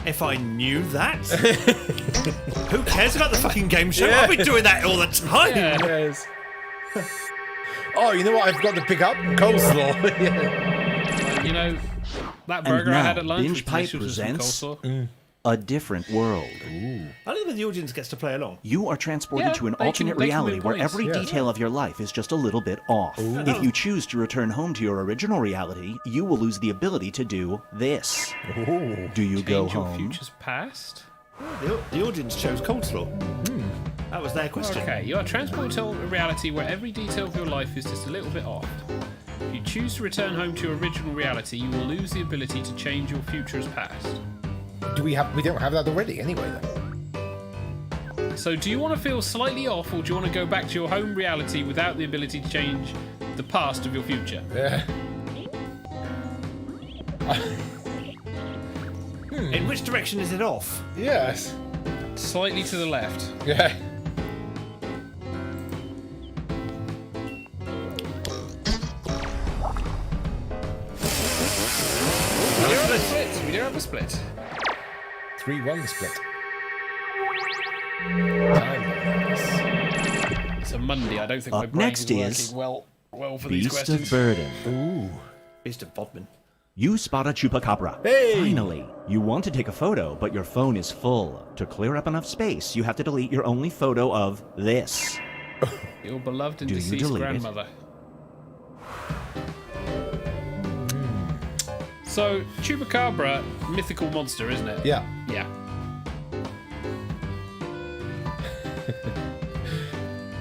if I knew that, who cares about the fucking game show? I'll be doing that all the time. Yeah. Yes. Oh, you know what I've got to pick up? Coleslaw. Yeah. You know, that And burger I now, had at lunch Binge with Pipe delicious with some presents- coleslaw. A different world. I don't think the audience gets to play along. You are transported Yeah, to an they can- alternate they can reality win where points, every yeah. detail of your life is just a little bit off. If you choose to return home to your original reality, you will lose the ability to do this. Do you go Change your home? future's past. The audience chose coleslaw. That was their question. Okay, you are transported to a reality where every detail of your life is just a little bit off. If you choose to return home to your original reality, you will lose the ability to change your future's past. We don't have that already anyway then. So do you want to feel slightly off, or do you want to go back to your home reality without the ability to change the past of your future? Yeah. In which direction is it off? Yes. Slightly to the left. Yeah. We do have a split. We do have a split. 3-1 split. It's a Monday. I don't think my Up brain next is is working well for these Beast questions. of Burden. Beast of Bodmin. You spot a chupacabra. Hey! Finally, you want to take a photo, but your phone is full. To clear up enough space, you have to delete your only photo of this. Your beloved and Do you deceased delete it? grandmother. So, Chupacabra, mythical monster, isn't it? Yeah. Yeah.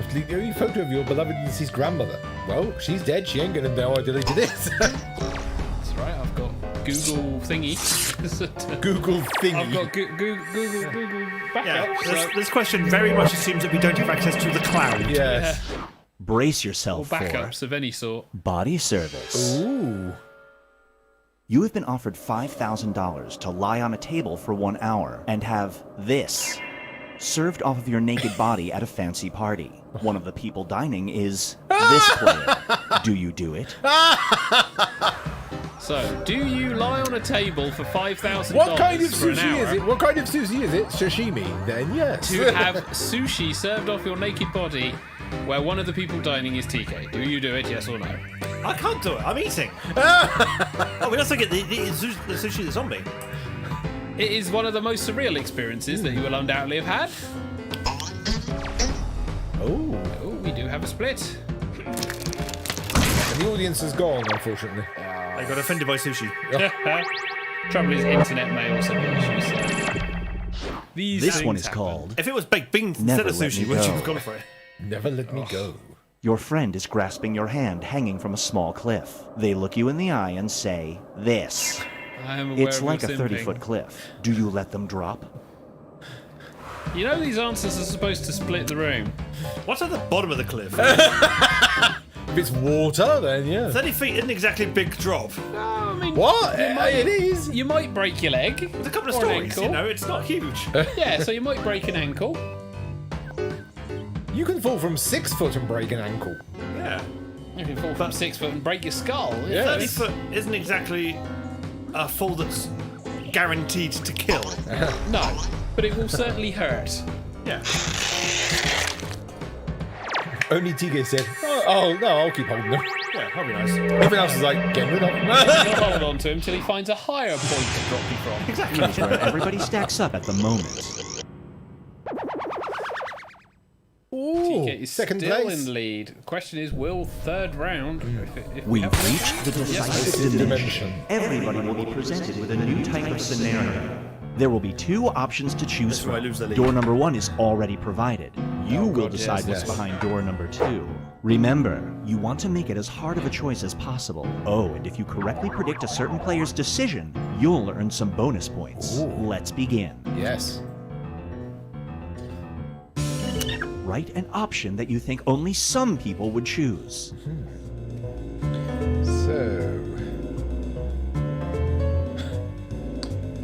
Delete the only photo of your beloved and grandmother. Well, she's dead. She ain't gonna know I deleted it. That's right, I've got Google thingy. Google thingy. I've got Google backup. Yeah, this question very much assumes that we don't have access to the cloud. Yes. Brace Or yourself backups of any sort. for body service. Ooh. You have been offered $5,000 to lie on a table for 1 hour and have this served off of your naked body at a fancy party. One of the people dining is this player. Do you do it? So, do you lie on a table for $5,000 What kind of for an sushi hour is it? What kind of sushi is it? Sashimi, then yes. to have sushi served off your naked body where one of the people dining is TK? Do you do it, yes or no? I can't do it. I'm eating. Oh, we also get the sushi that's on me. It is one of the most surreal experiences that you will undoubtedly have had. Oh. Oh, we do have a split. And the audience is gone, unfortunately. I got offended by sushi. Trouble is, internet may also be issues. So. These This things one is happen. called If it was baked beans Never instead of Let sushi, Me would you Go. have gone for it? Never let me go. Your friend is grasping your hand hanging from a small cliff. They look you in the eye and say this. I am aware It's of like a your 30-foot simping. cliff. Do you let them drop? You know these answers are supposed to split the room. What's at the bottom of the cliff? If it's water, then yeah. 30 feet isn't exactly a big drop. No, I mean, What? you It is. You might break your leg. There's a couple of or an stories, ankle. you know, it's not huge. Yeah, so you might break an ankle. You can fall from 6 foot and break an ankle. Yeah. You can fall from 6 foot and break your skull. Yeah. 30 foot isn't exactly a fall that's guaranteed to kill. No, but it will certainly hurt. Yeah. Only TK said, oh no, I'll keep holding them. Yeah, that'll be nice. Everyone else is like, get rid of them. You'll hold on to him till he finds a higher point to drop you from. Exactly. Here's where everybody stacks up at the moment. Ooh, TK is second still place. in the lead. The question is, will third round... If we We've have reached the decisive dimension. Everybody will be presented with a new type of scenario. There will be 2 options to choose That's where I from. lose the lead. Door number 1 is already provided. You will God, decide yes, what's yes. behind door number 2. Remember, you want to make it as hard of a choice as possible. Oh, and if you correctly predict a certain player's decision, you'll earn some bonus points. Ooh. Let's begin. Yes. Write an option that you think only some people would choose. So.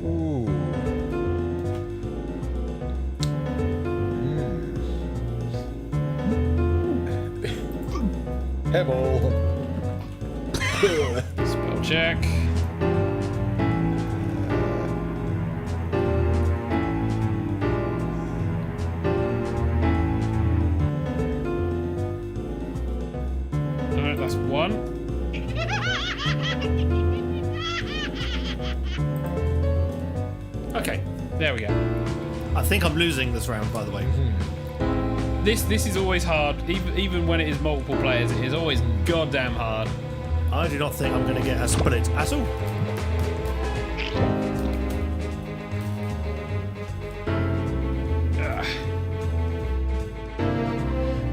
Ooh. Pebble. Spell check. Alright, that's 1. Okay. There we go. I think I'm losing this round, by the way. This is always hard, even when it is multiple players. It is always goddamn hard. I do not think I'm going to get a split at all.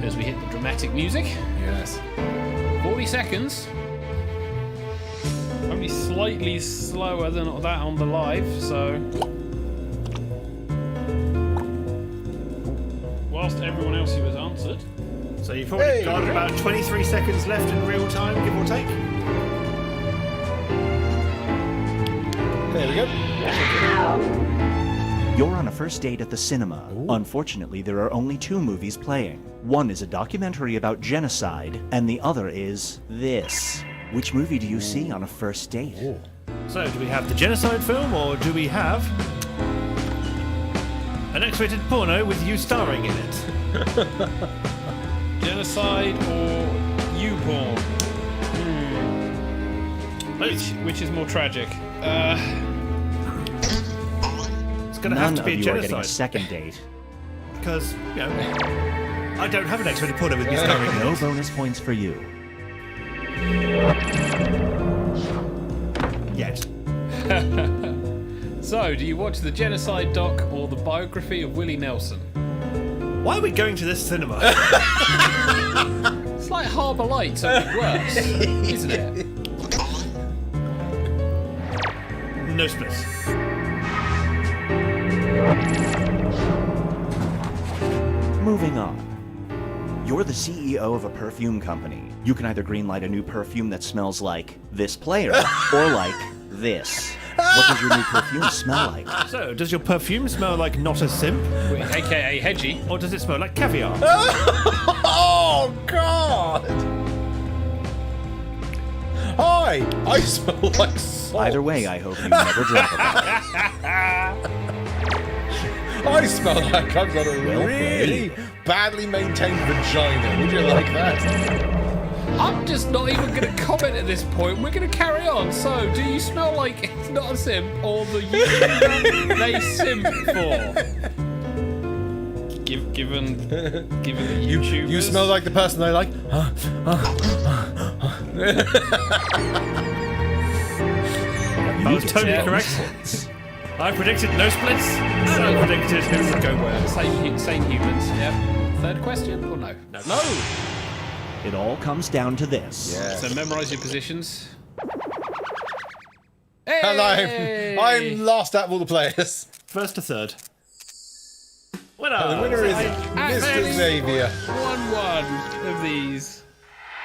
As we hit the dramatic music. Yes. 40 seconds. Only slightly slower than that on the live, so. Whilst everyone else who has answered. So you've probably Hey. got about 23 seconds left in real time, give or take. There we go. You're on a first date at the cinema. Unfortunately, there are only 2 movies playing. One is a documentary about genocide, and the other is this. Which movie do you see on a first date? So, do we have the genocide film, or do we have an X-rated porno with you starring in it? Genocide or U-porn? Which is more tragic? It's going to have None to of be a you are getting a genocide. second date. Because, you know, I don't have an X-rated porno with me starring in No it. bonus points for you. Yet. So, do you watch the genocide doc or the biography of Willie Nelson? Why are we going to this cinema? It's like Harbour Lights, only worse, isn't it? No splits. Moving on. You're the CEO of a perfume company. You can either greenlight a new perfume that smells like this player or like this. What does your new perfume smell like? So, does your perfume smell like not a simp? AKA Hedgie. Or does it smell like caviar? Oh, God! Hi! I smell like salt. Either way, I hope you never drop about it. I smell like I've got a Well really badly maintained vagina. Would you like that? I'm just not even going to comment at this point. We're going to carry on. So, do you smell like it's not a simp or the you they simp for? Given the YouTubers. You smell like the person I like. I was totally correct. I predicted no splits, and I predicted who would go where. Same humans. Yep. Third question or no? No. It all comes down to this. Yeah. So memorize your positions. And Hey! I'm last out of all the players. First to third. The winner is Mr. Xavier. 1-1 of these.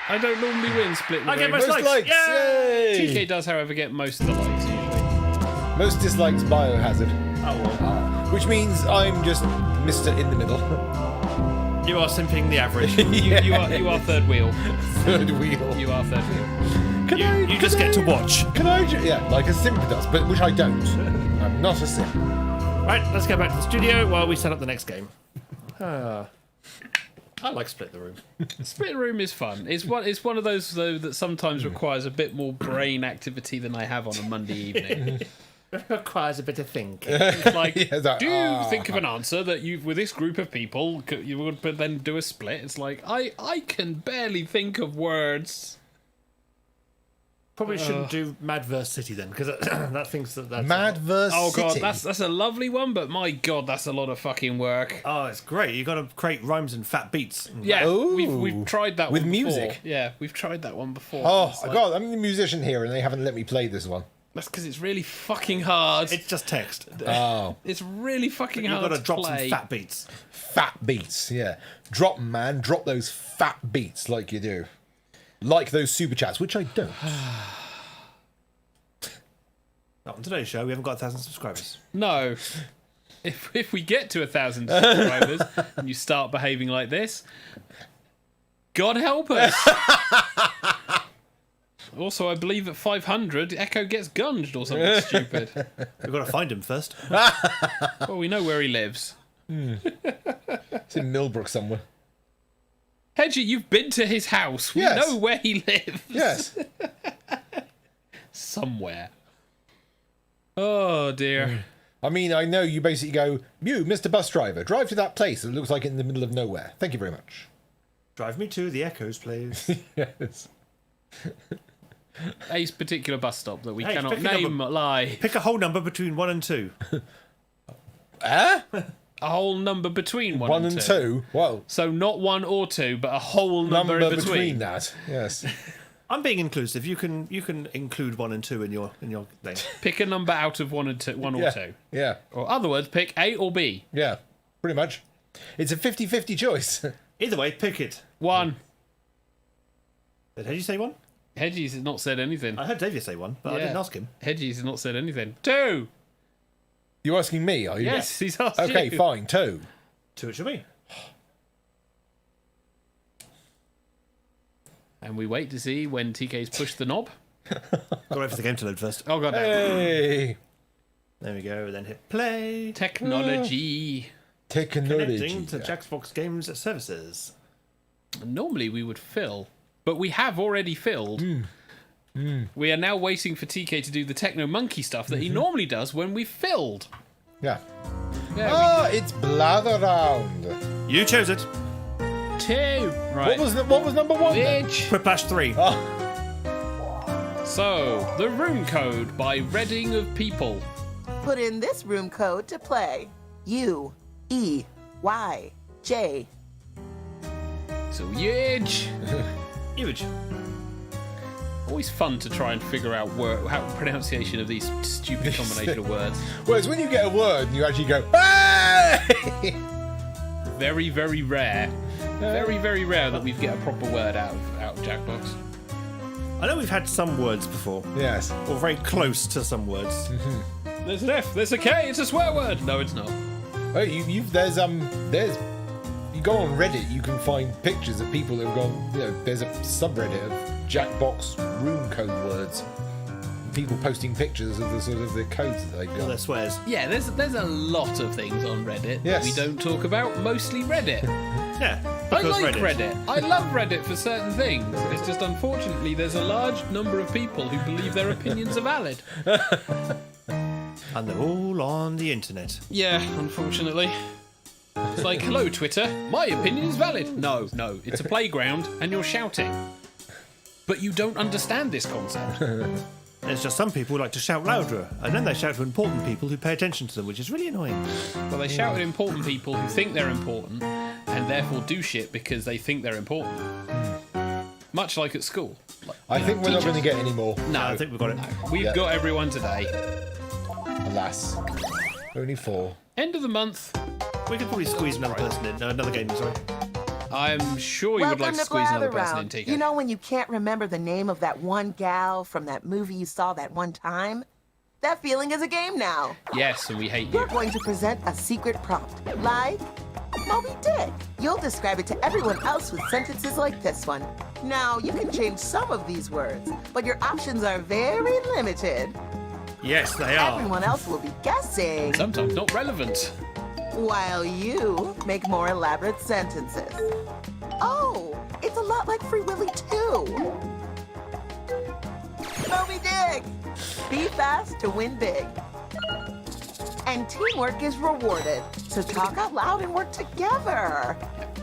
I don't normally win split the I get room. most Most likes. likes. Yay! TK does, however, get most of the likes usually. Most dislikes Biohazard. Oh, well. Which means I'm just Mr. in the middle. You are simping the average. You are third wheel. Third wheel. You are third wheel. You just get to watch. Can I? Yeah, like a simp does, but which I don't. I'm not a simp. Right, let's go back to the studio while we set up the next game. I like Split the Room. Split room is fun. It's one of those though that sometimes requires a bit more brain activity than I have on a Monday evening. It requires a bit of thinking. It's like, Yeah, that- do you think of an answer that you, with this group of people, you would then do a split? It's like I can barely think of words. Probably shouldn't do Mad vs. City then, because that thinks that's Mad vs. Oh god, City. that's a lovely one, but my god, that's a lot of fucking work. Oh, it's great. You got to create rhymes and fat beats. Yeah, Ooh. we've tried that With one before. music? Yeah, we've tried that one before. Oh, It's like- God, I'm the musician here, and they haven't let me play this one. That's because it's really fucking hard. It's just text. Oh, It's really fucking You've hard got to drop play. some fat beats. fat beats, yeah. Drop 'em, man. Drop those fat beats like you do. Like those super chats, which I don't. Not on today's show, we haven't got 1,000 subscribers. No. If we get to 1,000 subscribers and you start behaving like this, God help us. Also, I believe at 500, Echo gets gunged or something stupid. We've got to find him first. Well, we know where he lives. It's in Millbrook somewhere. Hedgie, you've been to his house. We Yes. know where he lives. Yes. Somewhere. Oh, dear. I mean, I know you basically go, you, Mr. Bus Driver, drive to that place that looks like in the middle of nowhere. Thank you very much. Drive me to the Echoes, please. Yes. A particular bus stop that we Hey, cannot pick a number. name, lie. Pick a whole number between 1 and 2. A whole number between 1 1 and 2. Well, So not 1 or 2, but a whole number, in between. that. Yes. I'm being inclusive. You can include 1 and 2 in your thing. Pick a number out of 1 and 2, 1 or Yeah. 2. Yeah. Or other words, pick A or B. Yeah. Pretty much. It's a 50-50 choice. Either way, pick it. 1. Did you say 1? Hedgie's has not said anything. I heard Davey say 1, but I Yeah. didn't ask him. Hedgie's has not said anything. 2. You're asking me, are you? Yes, he's asked Okay, you. fine. 2. 2 it should be. And we wait to see when TK's pushed the knob. Got to wait for the game to load first. Oh, God, no. Hey. There we go. Then hit play. Technology. Technology. Connecting to Jackbox Games Services. Normally we would fill, but we have already filled. We are now waiting for TK to do the Techno Monkey stuff that he normally does when we've filled. Yeah. Yeah, It's Blatherround. You chose it. 2. Right. What was number 1 then? Bitch. Whiplash 3. So, the room code by Reading of People. Put in this room code to play. U-E-Y-J. So, huge. Huge. Always fun to try and figure out how pronunciation of these stupid combination of words. Whereas when you get a word and you actually go, hey! Very, very rare. Very, very rare that we get a proper word out of Jackbox. I know we've had some words before, Yes. or very close to some words. There's an F, there's a K, it's a swear word. No, it's not. Oh, there's you go on Reddit, you can find pictures of people who've gone, there's a subreddit of Jackbox room code words. People posting pictures of the codes that they've All got. their swears. Yeah, there's a lot of things on Reddit Yes. that we don't talk about, mostly Reddit. Yeah. I because like Reddit. I love Reddit for certain things. It's just unfortunately there's a large number of people who believe their opinions are valid. And they're all on the internet. Yeah, unfortunately. It's like, hello Twitter, my opinion is valid. No, it's a playground and you're shouting. But you don't understand this concept. There's just some people who like to shout louder, and then they shout to important people who pay attention to them, which is really annoying. Well, they shout at important people who think they're important and therefore do shit because they think they're important. Much like at school. I think we're not going to get any more. No, I think we've got it. We've got everyone today. Alas. Only 4. End of the month. We could probably squeeze another person in. No, another game, sorry. I'm sure you would like to squeeze another person in, TK. You know when you can't remember the name of that one gal from that movie you saw that one time? That feeling is a game now. Yes, and we hate you. You're going to present a secret prompt, like Moby Dick. You'll describe it to everyone else with sentences like this one. Now, you can change some of these words, but your options are very limited. Yes, they are. Everyone else will be guessing, Sometimes not relevant. while you make more elaborate sentences. Oh, it's a lot like Free Willy 2. Moby Dick! Be fast to win big. And teamwork is rewarded, so talk out loud and work together.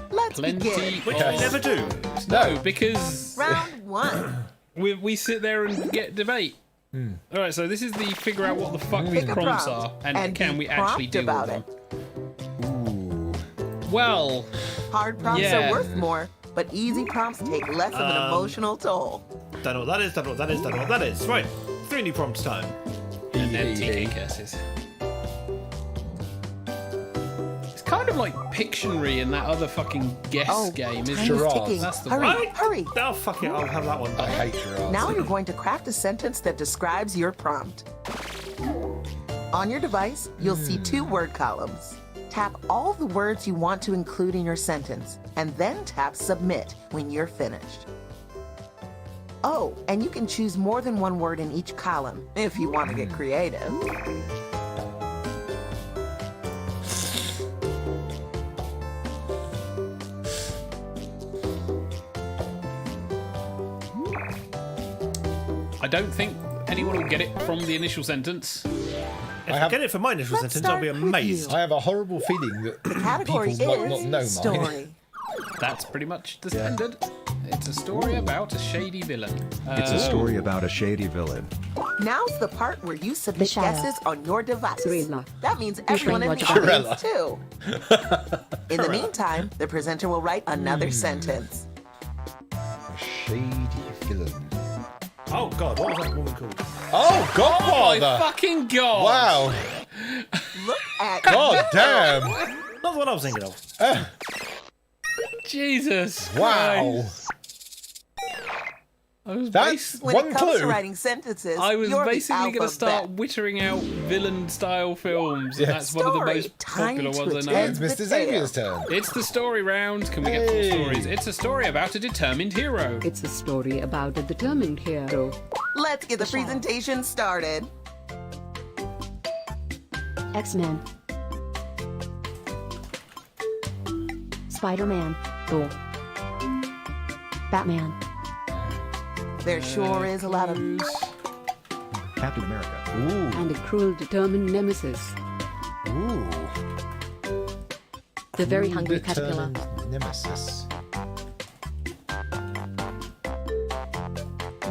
Let's Plenty begin. Which we never do. No, because Round 1. we sit there and get debate. All right, so this is the figure out what the fuck these Pick a prompts prompt are and can be we actually prompt deal about with them. it. Well, Hard prompts Yeah. are worth more, but easy prompts take less of an emotional toll. Don't know what that is, don't know what that is, don't know what that is. Right, 3 new prompts time. and then TK curses. It's kind of like Pictionary in that other fucking guess game, isn't time's it? Giraffe. ticking. That's the Hurry, one. hurry. Oh, fuck it, I'll have that one. I hate your answer. Now you're going to craft a sentence that describes your prompt. On your device, you'll see 2 word columns. Tap all the words you want to include in your sentence, and then tap Submit when you're finished. Oh, and you can choose more than 1 word in each column if you want to get creative. I don't think anyone will get it from the initial sentence. If I get it for my initial Let's sentence, I'll be start with amazed. I have a horrible feeling that Category people might not know is mine. story. That's pretty much the standard. It's a story about a shady villain. It's a story about a shady villain. Now's the part where you submit shadow. guesses on your device. Cirilla. That means everyone in the Cirilla. audience too. In the meantime, the presenter will write another sentence. A shady villain. Oh, God, what was that woman called? Oh, Oh Godfather! my fucking god! Wow! Look at God damn! Not the one I was thinking of. Jesus! Wow! Christ. I was That's when one it comes to clue. writing sentences. I was you're basically going to start wittering out villain-style films, and Yes. that's one of the Story. most Time popular to ones I know. attend. It's Mr. Xavier's turn. It's the story round. Can we get Hey. 4 stories? It's a story about a determined hero. It's a story about a determined hero. Let's get the presentation started. X-Men. Spider-Man. Thor. Batman. There sure is a lot of Captain America. Ooh, And a cruel, determined nemesis. ooh. The very hungry caterpillar. Determined nemesis.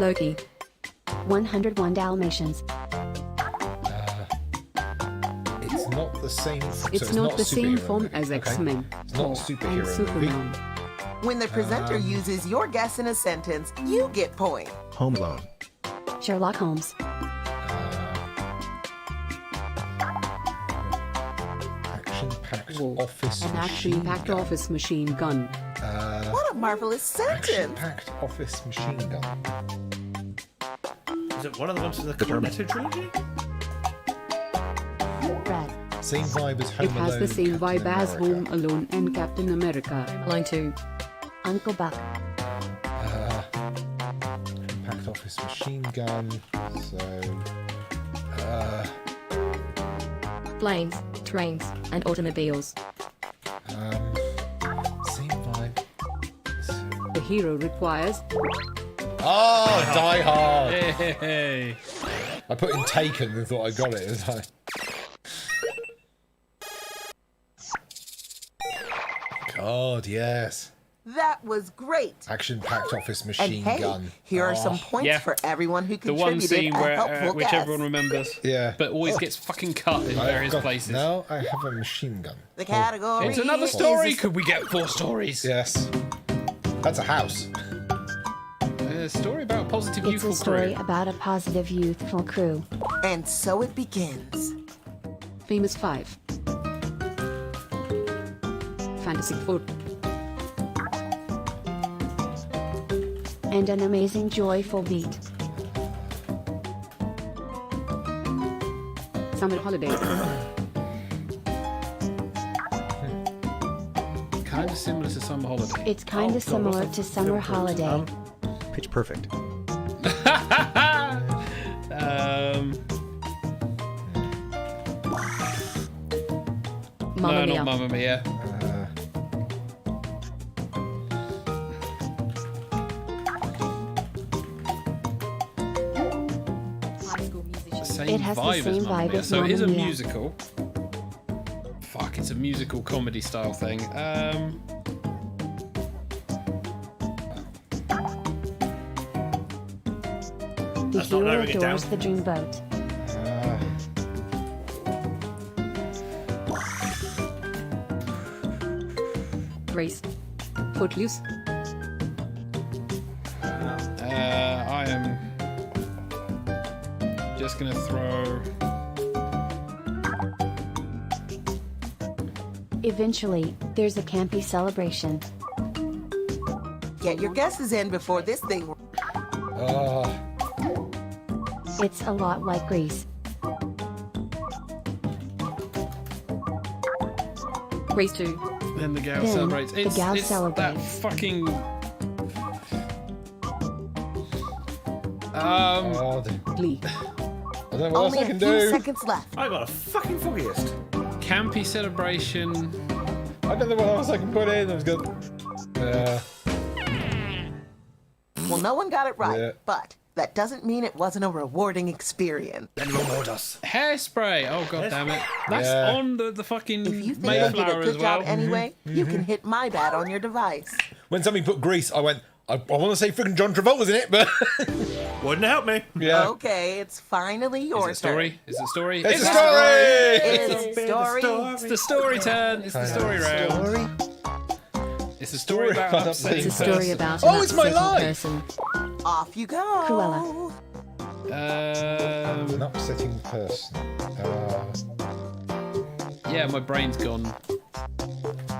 Loki. 101 Dalmatians. It's not the same. It's so not the a same superhero form movie. as Okay. X-Men. It's not a And superhero movie. Superman. when the presenter uses your guess in a sentence, you get points. Home Alone. Sherlock Holmes. Action-packed office An machine action-packed gun. office machine gun. What a marvelous sentence. Action-packed office machine gun. Is it one of the ones from the Determined. Cornetto trilogy? Red. Same vibe as Home It Alone. has the same Captain vibe as America. Home Alone and Captain America. Line 2. Uncle Buck. Compact office machine gun. So, Planes, trains, and automobiles. same vibe. The hero requires Oh, Die Hard. Hey. I put in Taken and thought I got it. It was like... God, yes. That was great. Action-packed office And machine hey, gun. here are Oh, some points yeah. for everyone who The one contributed scene a where helpful which guess. everyone remembers. Yeah. But always gets fucking cut in I've various got- places. Now I have a machine gun. The category It's another is story. a- Could we get 4 stories? Yes. That's a house. A story about a positive It's youthful a story crew. about a positive youthful crew. And so it begins. Famous 5. Fantastic 4. And an amazing joyful beat. Summer holidays. Kind of similar to Summer Holiday. It's kind of similar to Summer Holiday. Pitch Perfect. Mamma No, Mia. not Mamma Mia. Same It has the vibe same as Mamma vibe Mia. as So it is a Mamma Mia. musical. Fuck, it's a musical comedy style thing. The That's not hero narrowing it adores down. the dreamboat. Grace. Footloose. I am just gonna throw. Eventually, there's a campy celebration. Get your guesses in before this thing. It's a lot like Grease. Race 2. Then the gal Then celebrates. the It's, gal it's that celebrates. fucking. Oh, Glee. I don't know what Only else I a can few do. seconds left. I got a fucking foggiest. Campy celebration. I don't know what else I can put in. I was good. Well, no one got it right, Yeah. but that doesn't mean it wasn't a rewarding experience. Then reward us. Hairspray. Oh god damn it. That's Yeah. on the fucking If you think they did a Mayflower good as well. job anyway, you can hit my bat on your device. When somebody put Grease, I went, I want to say freaking John Travolta's in it, but Wouldn't help me. yeah. Okay, it's finally your Is it a story? Is it a story? It's a a story! It's a story. It's the story turn. It's the story round. Story? It's a story about about upsetting It's a story about Oh, an it's my upsetting life. person. Off you go. Cruella. An upsetting person. Yeah, my brain's gone.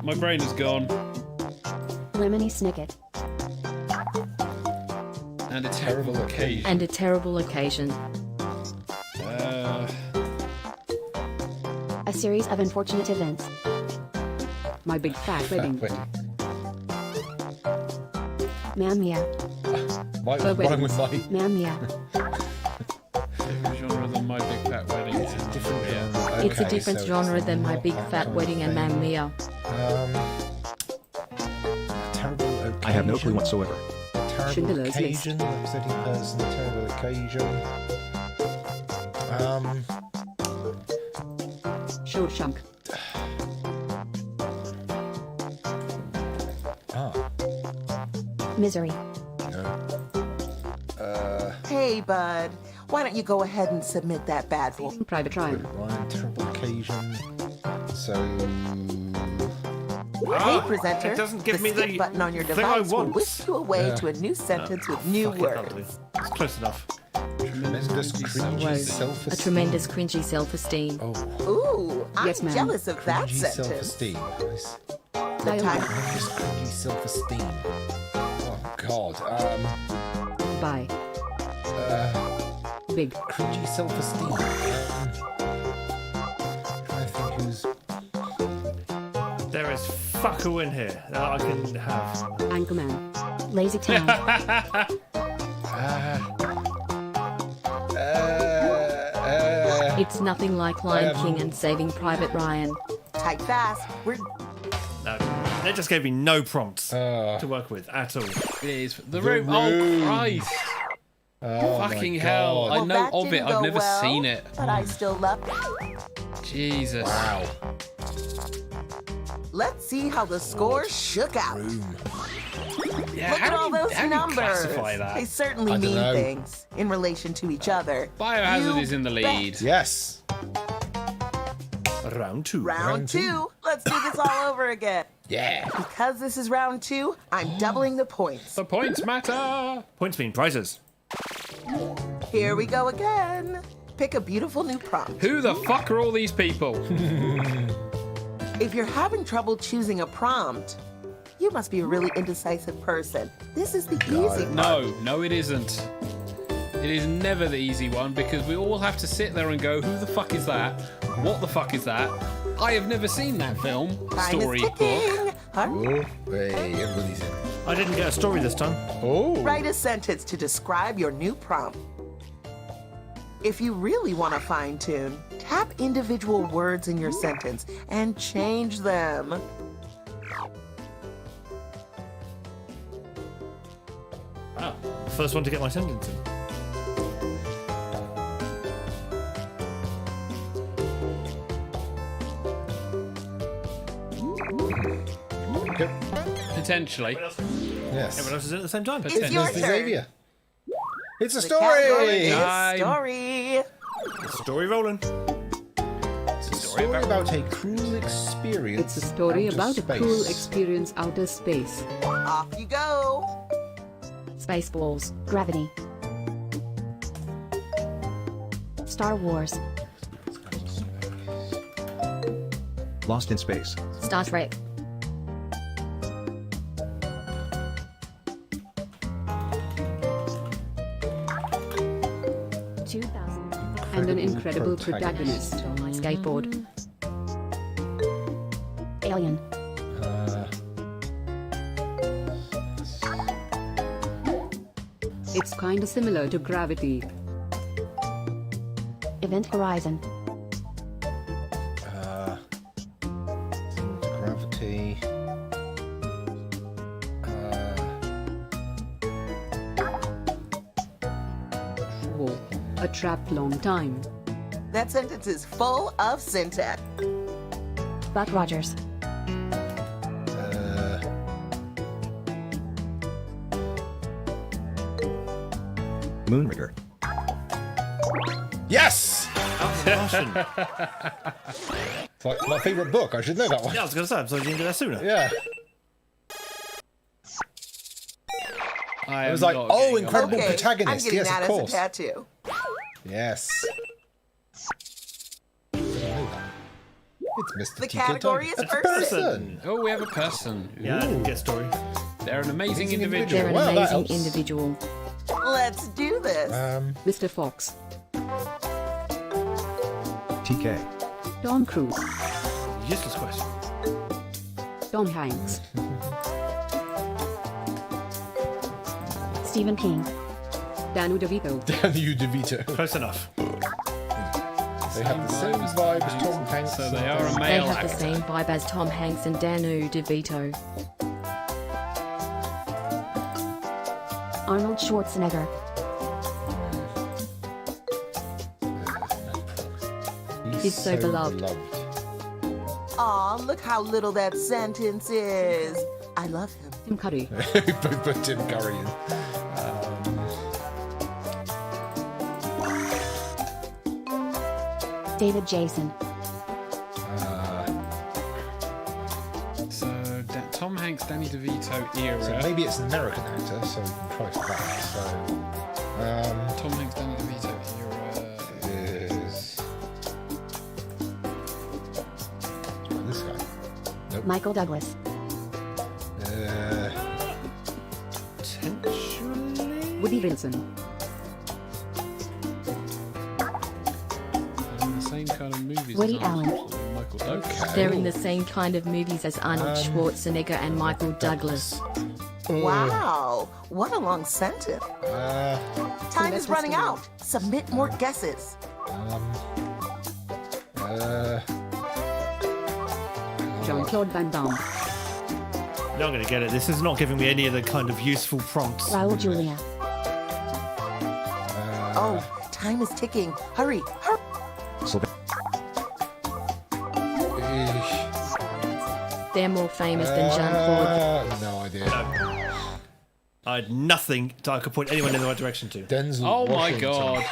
My brain is gone. Lemony Snicket. And a terrible occasion. And a terrible occasion. A series of unfortunate events. My Big Fat Wedding. Mamma. Mike For was wrong with weddings. my Mamma. Different genre than My Big Fat Wedding. It's a different genre. It's a different genre than My Big Fat Wedding and Mamma Mia. Terrible occasion. I have no clue whatsoever. Terrible Schindler's List. occasion. Upsetting person. Terrible occasion. Shawshank. Misery. Hey, bud. Why don't you go ahead and submit that bad boy? Private Ryan. Ryan, terrible occasion. So. Hey, presenter. It doesn't give the me skip the button on your thing I device will want. whisk you away to a new sentence with new Fuck it, I'll words. do. It's close enough. Tremendous cringy Whoa. A self-esteem. tremendous cringy self-esteem. Ooh, I'm Yes, ma'am. jealous of that Cringy sentence. self-esteem. Nice. The Dialogue. time. Tremendous cringy self-esteem. Oh God. By. Big. Cringy self-esteem. Trying to think who's. There is fucko in here that I can have. Anchorman. Lazy town. It's nothing like Lion King and Saving Private Ryan. Type fast. We're No, they just gave me no prompts to work with at all. It is the room. Oh Christ! Fucking hell! I well, know that of it. didn't I've go never well, seen it. but I still love. Jesus. Wow. Let's see how the score shook out. Yeah, Look at all those how do you numbers. classify that? They certainly I don't mean know. things in relation to each other. Biohazard You is in the bet. lead. Yes. Round two. Round two. Let's do this all over again. Yeah. Because this is round two, I'm doubling the points. The points matter. Points mean prizes. Here we go again. Pick a beautiful new prompt. Who the fuck are all these people? If you're having trouble choosing a prompt, you must be a really indecisive person. This is the easy part. No, it isn't. It is never the easy one because we all have to sit there and go, who the fuck is that? What the fuck is that? I have never seen that film, Time story, is book. ticking. Oh, hey, everybody's in. I didn't get a story this time. Oh. Write a sentence to describe your new prompt. If you really want to fine tune, tap individual words in your sentence and change them. Ah, first one to get my sentence in. Okay. Potentially. Yes. Everyone else is in at the same time. It's your Mr. turn. Xavier. It's a The category story. is story. Story rolling. It's a story about a cruel experience. It's a story out of about a space. cool experience outer space. Off you go. Spaceballs. Gravity. Star Wars. Lost in space. Star Trek. And an incredible protagonist. Skateboard. Alien. It's kinda similar to Gravity. Event Horizon. Gravity. Whoa. A trapped long time. That sentence is full of syntax. Buck Rogers. Moonrigger. Yes! Martian. It's like my favourite book. I should know that one. Yeah, I was going to say, I'm sorry you didn't get that sooner. Yeah. I It was am like, not oh, getting incredible Okay, I'm protagonist. getting Yes, that of as a course. tattoo. Yes. It's Mr. The Tika category Tiger. is That's a person. Oh, we have a person. Yeah, I didn't get a story. They're an amazing Amazing individual. They're an Wow, that amazing helps. individual. Let's do this. Mr. Fox. TK. Tom Cruise. Useless question. Tom Hanks. Stephen King. Danny DeVito. Danny DeVito. Close enough. They have the same vibe as Tom Hanks. So they are a They male have the actor. same vibe as Tom Hanks and Danu DeVito. Arnold Schwarzenegger. He's so beloved. Aw, look how little that sentence is. I love him. Tim Curry. Both put Tim Curry in. David Jason. So Tom Hanks, Danny DeVito era. So maybe it's an American actor, so we can try for that. So Tom Hanks, Danny DeVito. Is this guy? Nope. Michael Douglas. Potentially. Woody Harrelson. In the same kind of movies. Woody as Allen. Michael Douglas. Okay. They're in the same kind of movies as Arnold Schwarzenegger and Michael Douglas. Wow, what a long sentence. Time is running out. Submit more guesses. Jean-Claude Van Damme. You're not going to get it. This is not giving me any of the kind of useful prompts. Raul Julia. Oh, time is ticking. Hurry, hurry. They're more famous than Jean-Claude. No idea. I had nothing that I could point anyone in the right direction to. Denzel Oh my Washington. god.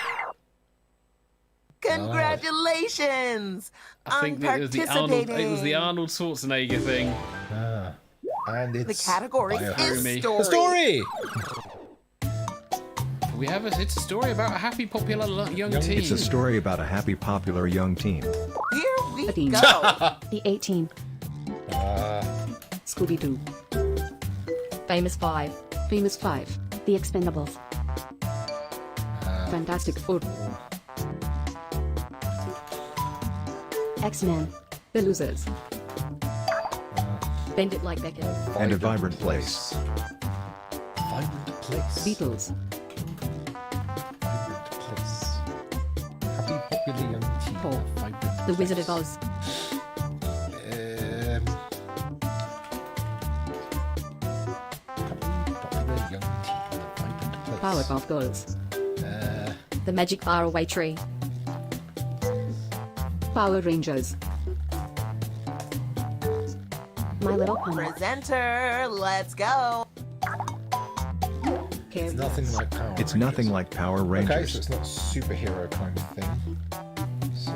Congratulations I think on that it was the Arnold. participating. It was the Arnold Schwarzenegger thing. And The it's category Biohazard. is story. the story. We have it's a story about a happy, popular young teen. It's a story about a happy, popular young teen. Here we Theme. go. The A-Team. Scooby-Doo. Famous Five. Famous Five. The Expendables. Fantastic Four. X-Men. The Losers. Bend It Like Beckham. And a vibrant place. Vibrant place. Beatles. Vibrant place. Happy, popular young teen. Paul. Vibrant The Wizard place. of Oz. Popular young teen. Vibrant place. Powerpuff Girls. The Magic Faraway Tree. Power Rangers. My Little Pony. Presenter, let's go. It's nothing like Power It's Rangers. nothing like Power Okay, Rangers. so it's not superhero kind of thing. So,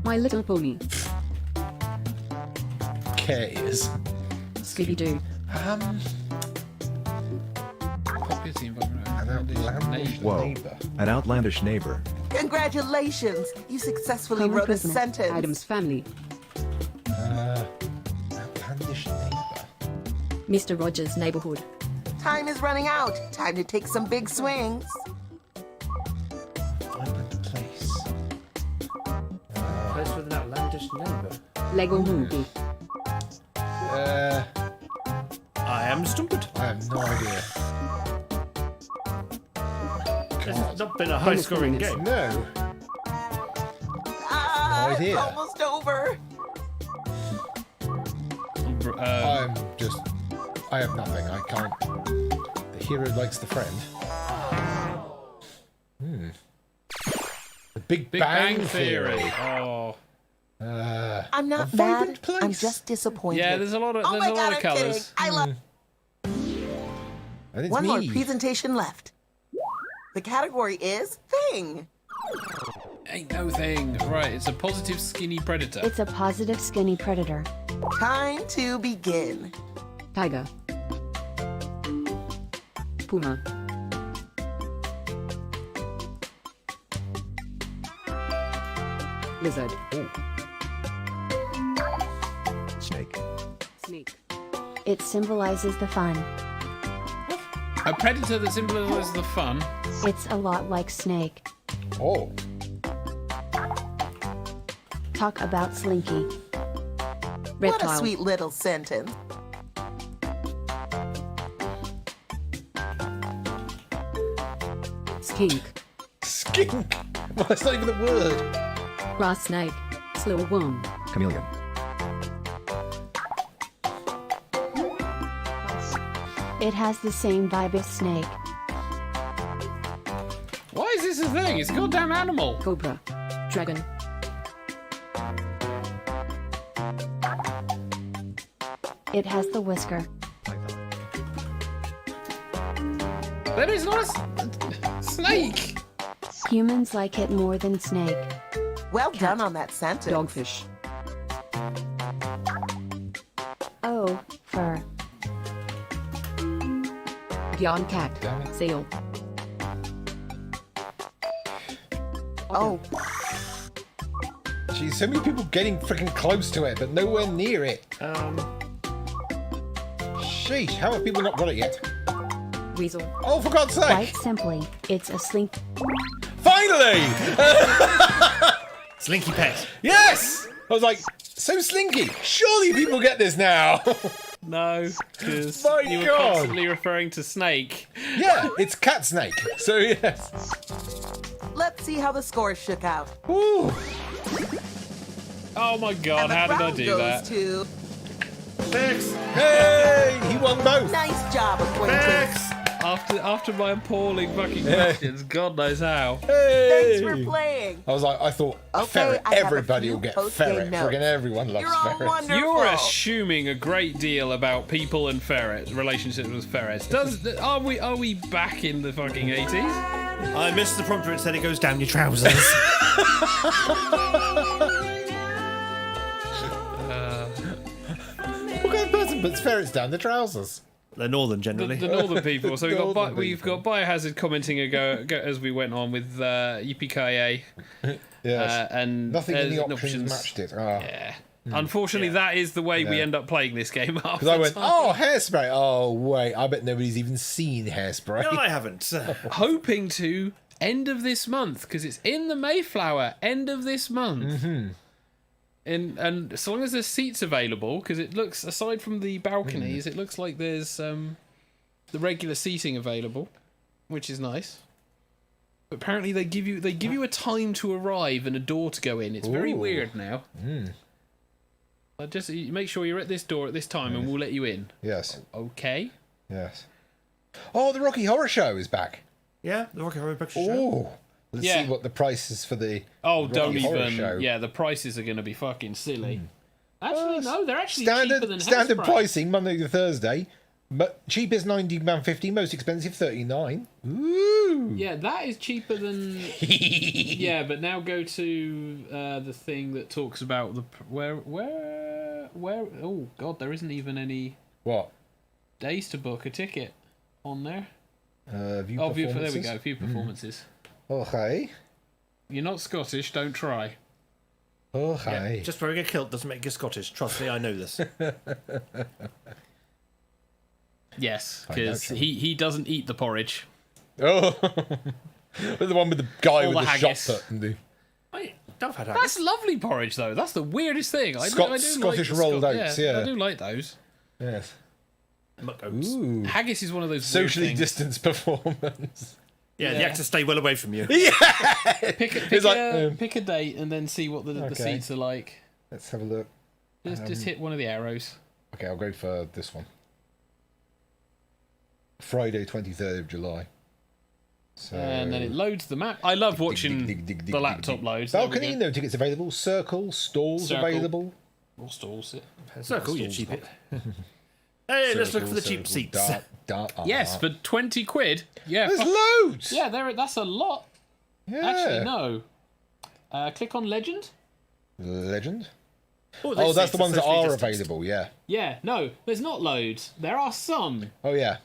My Little Pony. cares. Scooby-Doo. Popular teen, vibrant, An outlandish Whoa. neighbor. An outlandish neighbor. Congratulations, you successfully Common wrote a Prisoner. sentence. Adam's Family. Outlandish neighbor. Mr. Rogers' Neighborhood. Time is running out. Time to take some big swings. Vibrant place. Place with an outlandish neighbour. Lego Movie. I am stupid. I have no idea. It's not been a high-scoring game. No. Ah, idea. it's almost over. I have nothing. I can't. The hero likes the friend. The Big Bang Theory. Oh. I'm not A mad. vibrant place. I'm just disappointed. Yeah, there's a lot of Oh there's my a lot God, of I'm kidding. colours. I love. And it's One more me. presentation left. The category is thing. Ain't no thing. Right, it's a positive skinny predator. It's a positive skinny predator. Time to begin. Tiger. Puma. Lizard. Snake. Snake. It symbolizes the fun. A predator that symbolises the fun. It's a lot like snake. Oh. Talk about Slinky. What Reptile. a sweet little sentence. Skink. Skink. Well, that's not even a word. Grass snake. Slow worm. Chameleon. It has the same vibe as snake. Why is this a thing? It's a goddamn animal. Cobra. Dragon. It has the whisker. That is not a snake. Humans like it more than snake. Well done on that sentence. Dogfish. Oh, fur. Beyond cat. Damn it. Seal. Oh, Jeez, so many people getting freaking close to it, but nowhere near it. Sheesh, how have people not got it yet? Weasel. Oh, for God's sake! Quite simply, it's a slink. Finally! Slinky Pet. Yes! I was like, so slinky. Surely people get this now. No, because My you were God. constantly referring to Snake. Yeah, it's cat snake. So yes. let's see how the scores shook out. Woo. Oh my God, And the how did I crown do goes that? to... Fix. Hey, he won both. Nice job, acquaintance. Fix. After my appalling fucking questions, God knows how. Hey. Thanks for playing. I was like, I thought Okay, ferret. I have a Everybody few will get post-game ferret. notes. Friggin' everyone loves You're all ferrets. wonderful. You're assuming a great deal about people and ferrets, relationships with ferrets. Are we back in the fucking 80s? I missed the prompter. It said it goes down your trousers. What kind of person puts ferrets down the trousers? They're northern The generally. northern people. So Northern we've got Biohazard commenting go as we went on with Yippee-ki-yay. Yes. And Nothing in the there's options matched it. Ah. Yeah. Unfortunately, that is the way we Yeah. end up playing this game. Because I went, oh, hairspray. Oh, wait, I bet nobody's even seen hairspray. No, I haven't. Hoping to end of this month because it's in the Mayflower end of this month. Mm-hmm. And as long as there's seats available, because it looks, aside from the balconies, it looks like there's the regular seating available, which is nice. But apparently they give you a time to arrive and a door to go in. It's very Ooh. weird now. Just you make sure you're at this door at this time, and we'll let you in. Yes. Okay. Yes. Oh, the Rocky Horror Show is back. Yeah, the Rocky Horror Picture Show. Oh. Let's Yeah. see what the price is for the Oh, Rocky don't Horror even. Show. Yeah, the prices are going to be fucking silly. Actually, no, they're actually cheaper than Standard Hairspray. pricing Monday to Thursday, but cheapest £90.50, most expensive £39. Ooh. Yeah, that is cheaper than. Yeah, but now go to the thing that talks about the where. Oh God, there isn't even any What? days to book a ticket on there. View Oh, there we performances? go. View performances. Okay. You're not Scottish. Don't try. Okay. Just wearing a kilt doesn't make you Scottish. Trust me, I know this. Yes, I know, because Sean. he doesn't eat the porridge. Oh. The one with the guy Or with the the shot haggis. put and the Wait, I've had That's lovely porridge, though. That's the weirdest thing. I do Scottish like the rolled Scot- oats, yeah. I do like those. yes. muck oats. Ooh. Haggis is one of those Socially weird things. distanced performance. Yeah, the Yeah. actors stay well away from you. Pick It's like, pick a date and then see what the Okay. seats are like. Let's have a look. Just hit one of the arrows. Okay, I'll go for this one. Friday, 23rd of July. So And then it loads the map. I love watching dig, the laptop loads. There we balcony, go. no tickets available. Circle, stalls Circle. available. All stalls. Circle, you cheap it. Hey, let's look for the cheap Circle, seats. dart, Yes, for 20 quid. Yeah. There's fuck- loads. Yeah, that's a lot. Yeah. Actually, no. Click on Legend. Legend. these Oh, that's seats the ones that socially are distanced. available. Yeah. Yeah, no, there's not loads. There are some. Oh yeah.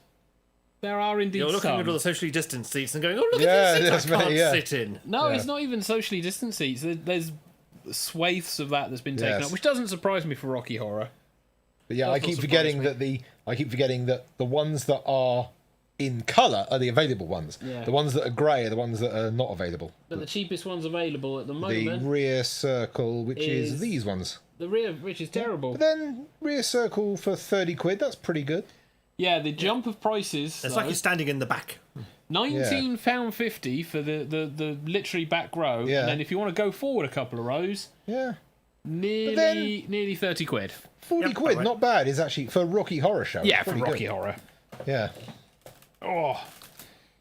There are indeed You're looking some. at all the socially distanced seats and going, oh, look Yeah, at these that's seats I can't me, yeah. sit in. No, Yeah. it's not even socially distant seats. There's swathes of that that's been taken Yes. up, which doesn't surprise me for Rocky Horror. But yeah, Does I not keep surprise forgetting me. that the ones that are in colour are the available ones. Yeah. The ones that are grey are the ones that are not available. But the cheapest ones available at the The moment, rear circle, which is is- these ones. the rear, which is terrible. But then rear circle for 30 quid, that's pretty good. Yeah, the jump of prices. It's though, like you're standing in the back. £19.50 for the literally back row, Yeah. and then if you want to go forward a couple of rows, Yeah. nearly 30 quid. 40 Yep, quid, alright. not bad. Is actually for Rocky Horror Show. Yeah, it's for pretty Rocky good. Horror. Yeah. Oh.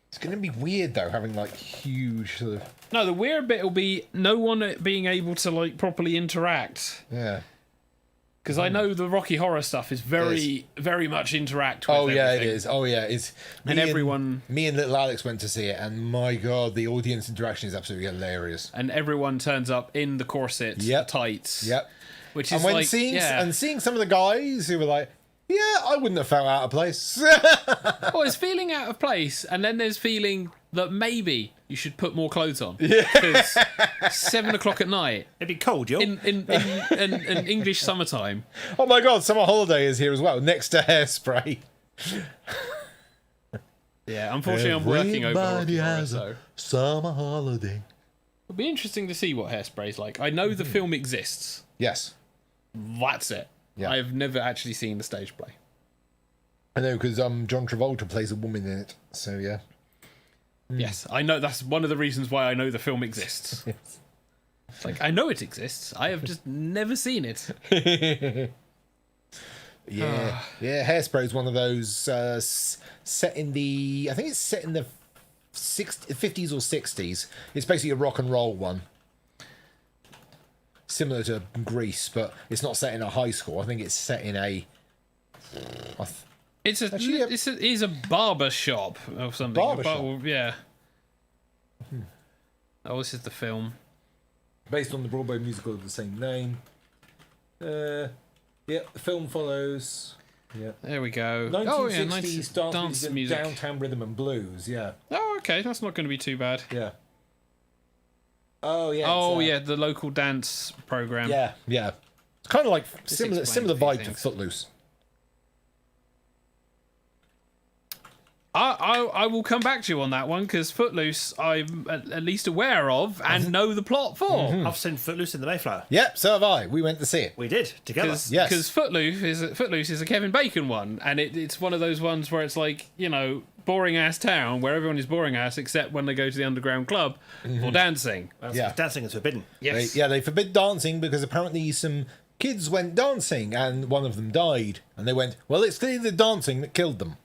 It's going to be weird though, having like huge sort of. No, the weird bit will be no one being able to like properly interact. Yeah. Because I know the Rocky Horror stuff is very much interact with Oh yeah, it everything. is. Oh yeah, it's. And everyone- Me and little Alex went to see it, and my god, the audience interaction is absolutely hilarious. And everyone turns up in the corsets, Yep. the tights. Yep. Which is And when like, seeing yeah. and seeing some of the guys who were like, "Yeah, I wouldn't have felt out of place." Well, it's feeling out of place, and then there's feeling that maybe you should put more clothes on. Because 7 o'clock at night It'd be cold, yo. in English summertime. Oh my God, summer holiday is here as well, next to Hairspray. Yeah, unfortunately, I'm working over Everybody Rocky Horror, has so a summer holiday. it'll be interesting to see what Hairspray is like. I know the film exists. Yes. That's it. Yeah. I've never actually seen the stage play. I know, because John Travolta plays a woman in it, so yeah. Yes, I know. That's one of the reasons why I know the film exists. Yes. It's like, I know it exists. I have just never seen it. Yeah, Hairspray is one of those set in the, I think it's set in the 50s or 60s. It's basically a rock and roll one, similar to Grease, but it's not set in a high school. I think it's set in a. It's a barber shop or something. Barber shop? Yeah. Oh, this is the film. Based on the Broadway musical of the same name. The film follows. Yeah. There we go. 1960s dance music. Downtown Rhythm and Blues. Yeah. Oh, okay. That's not going to be too bad. Yeah. Oh yeah. Oh, the local dance program. Yeah. Yeah. It's kind of like similar explains a few vibe to things. Footloose. I will come back to you on that one because Footloose I'm at least aware of and know the plot for. I've seen Footloose in the Mayflower. Yep, so have I. We went to see it. We did, together. Yes. Because Footloose is a Kevin Bacon one, and it's one of those ones where it's like, boring ass town where everyone is boring ass except when they go to the underground club for dancing. Yeah. Dancing is forbidden. Yes. They forbid dancing because apparently some kids went dancing and one of them died. And they went, well, it's clearly the dancing that killed them.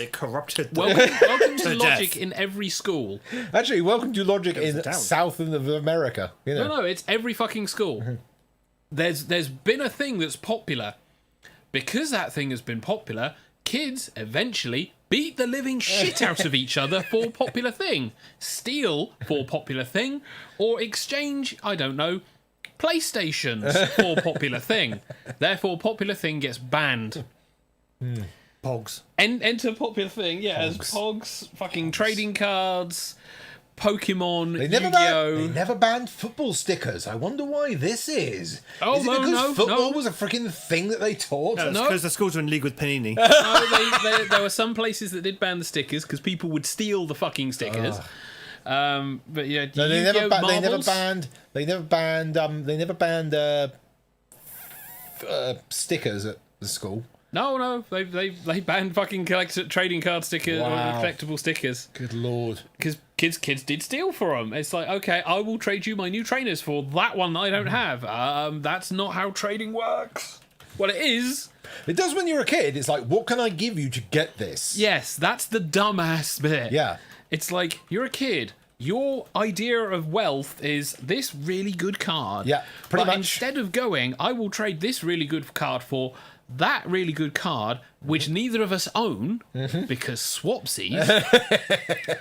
It corrupted them. Welcome to To logic death. in every school. Actually, welcome to logic Goes in to town. south of America. No, it's every fucking school. There's been a thing that's popular. Because that thing has been popular, kids eventually beat the living shit out of each other for popular thing, steal for popular thing, or exchange, I don't know, PlayStations for popular thing. Therefore, popular thing gets banned. Pogs. Enter popular thing, as Pogs, fucking trading cards, Pokemon, Yu-Gi-Oh! They never banned football stickers. I wonder why this is. Oh, is it because no, football was a freaking thing that they taught? No, it's because the schools were in league with Panini. No, there were some places that did ban the stickers because people would steal the fucking stickers. But yeah, No, they never banned stickers at the school. No, they banned fucking trading card stickers or collectible stickers. Good lord. Because kids did steal for them. It's like, okay, I will trade you my new trainers for that one that I don't have. That's not how trading works. Well, it is. It does when you're a kid. It's like, what can I give you to get this? Yes, that's the dumbass bit. Yeah. It's like, you're a kid. Your idea of wealth is this really good card. Yeah, pretty but much. Instead of going, I will trade this really good card for that really good card, which neither of us own, because swapsies,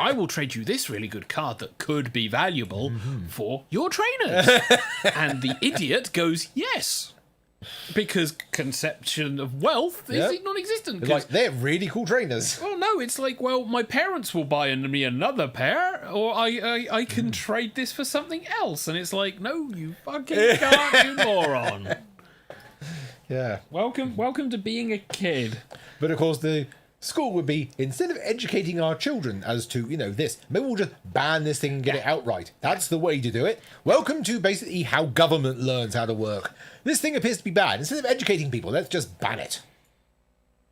I will trade you this really good card that could be valuable for your trainers. And the idiot goes, yes. Because conception of wealth is non-existent. It's like, they're really cool trainers. Well, no, it's like, well, my parents will buy me another pair, or I can trade this for something else. And it's like, no, you fucking can't, you moron. Yeah. Welcome to being a kid. But of course, the school would be, instead of educating our children as to, this, maybe we'll just ban this thing and get it outright. That's the way to do it. Welcome to basically how government learns how to work. This thing appears to be bad. Instead of educating people, let's just ban it.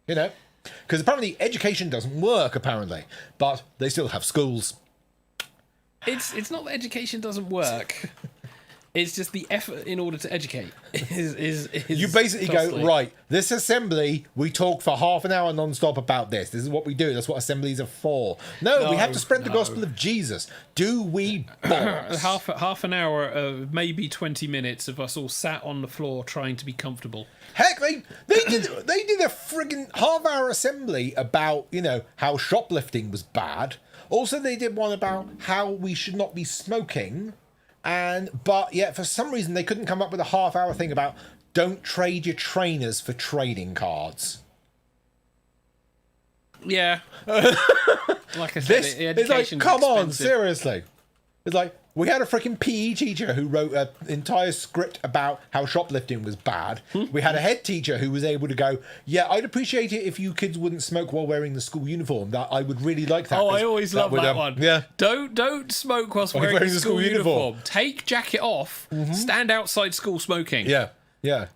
Because apparently education doesn't work, apparently. But they still have schools. It's not that education doesn't work. It's just the effort in order to educate is You basically costly. go, right, this assembly, we talk for half an hour non-stop about this. This is what we do. That's what assemblies are for. No, we have to spread the gospel of Jesus. Do we balls? half an hour, maybe 20 minutes of us all sat on the floor trying to be comfortable. Heck, they did a friggin' half-hour assembly about, how shoplifting was bad. Also, they did one about how we should not be smoking. But yet, for some reason, they couldn't come up with a half-hour thing about don't trade your trainers for trading cards. Yeah. Like I said, This the is like, education's come on, expensive. seriously. It's like, we had a freaking PE teacher who wrote an entire script about how shoplifting was bad. We had a head teacher who was able to go, yeah, I'd appreciate it if you kids wouldn't smoke while wearing the school uniform. That I would really like that. Oh, I always love would, that one. Yeah. Don't smoke whilst wearing the school uniform. Take jacket off. Stand outside school smoking. Yeah. Yeah.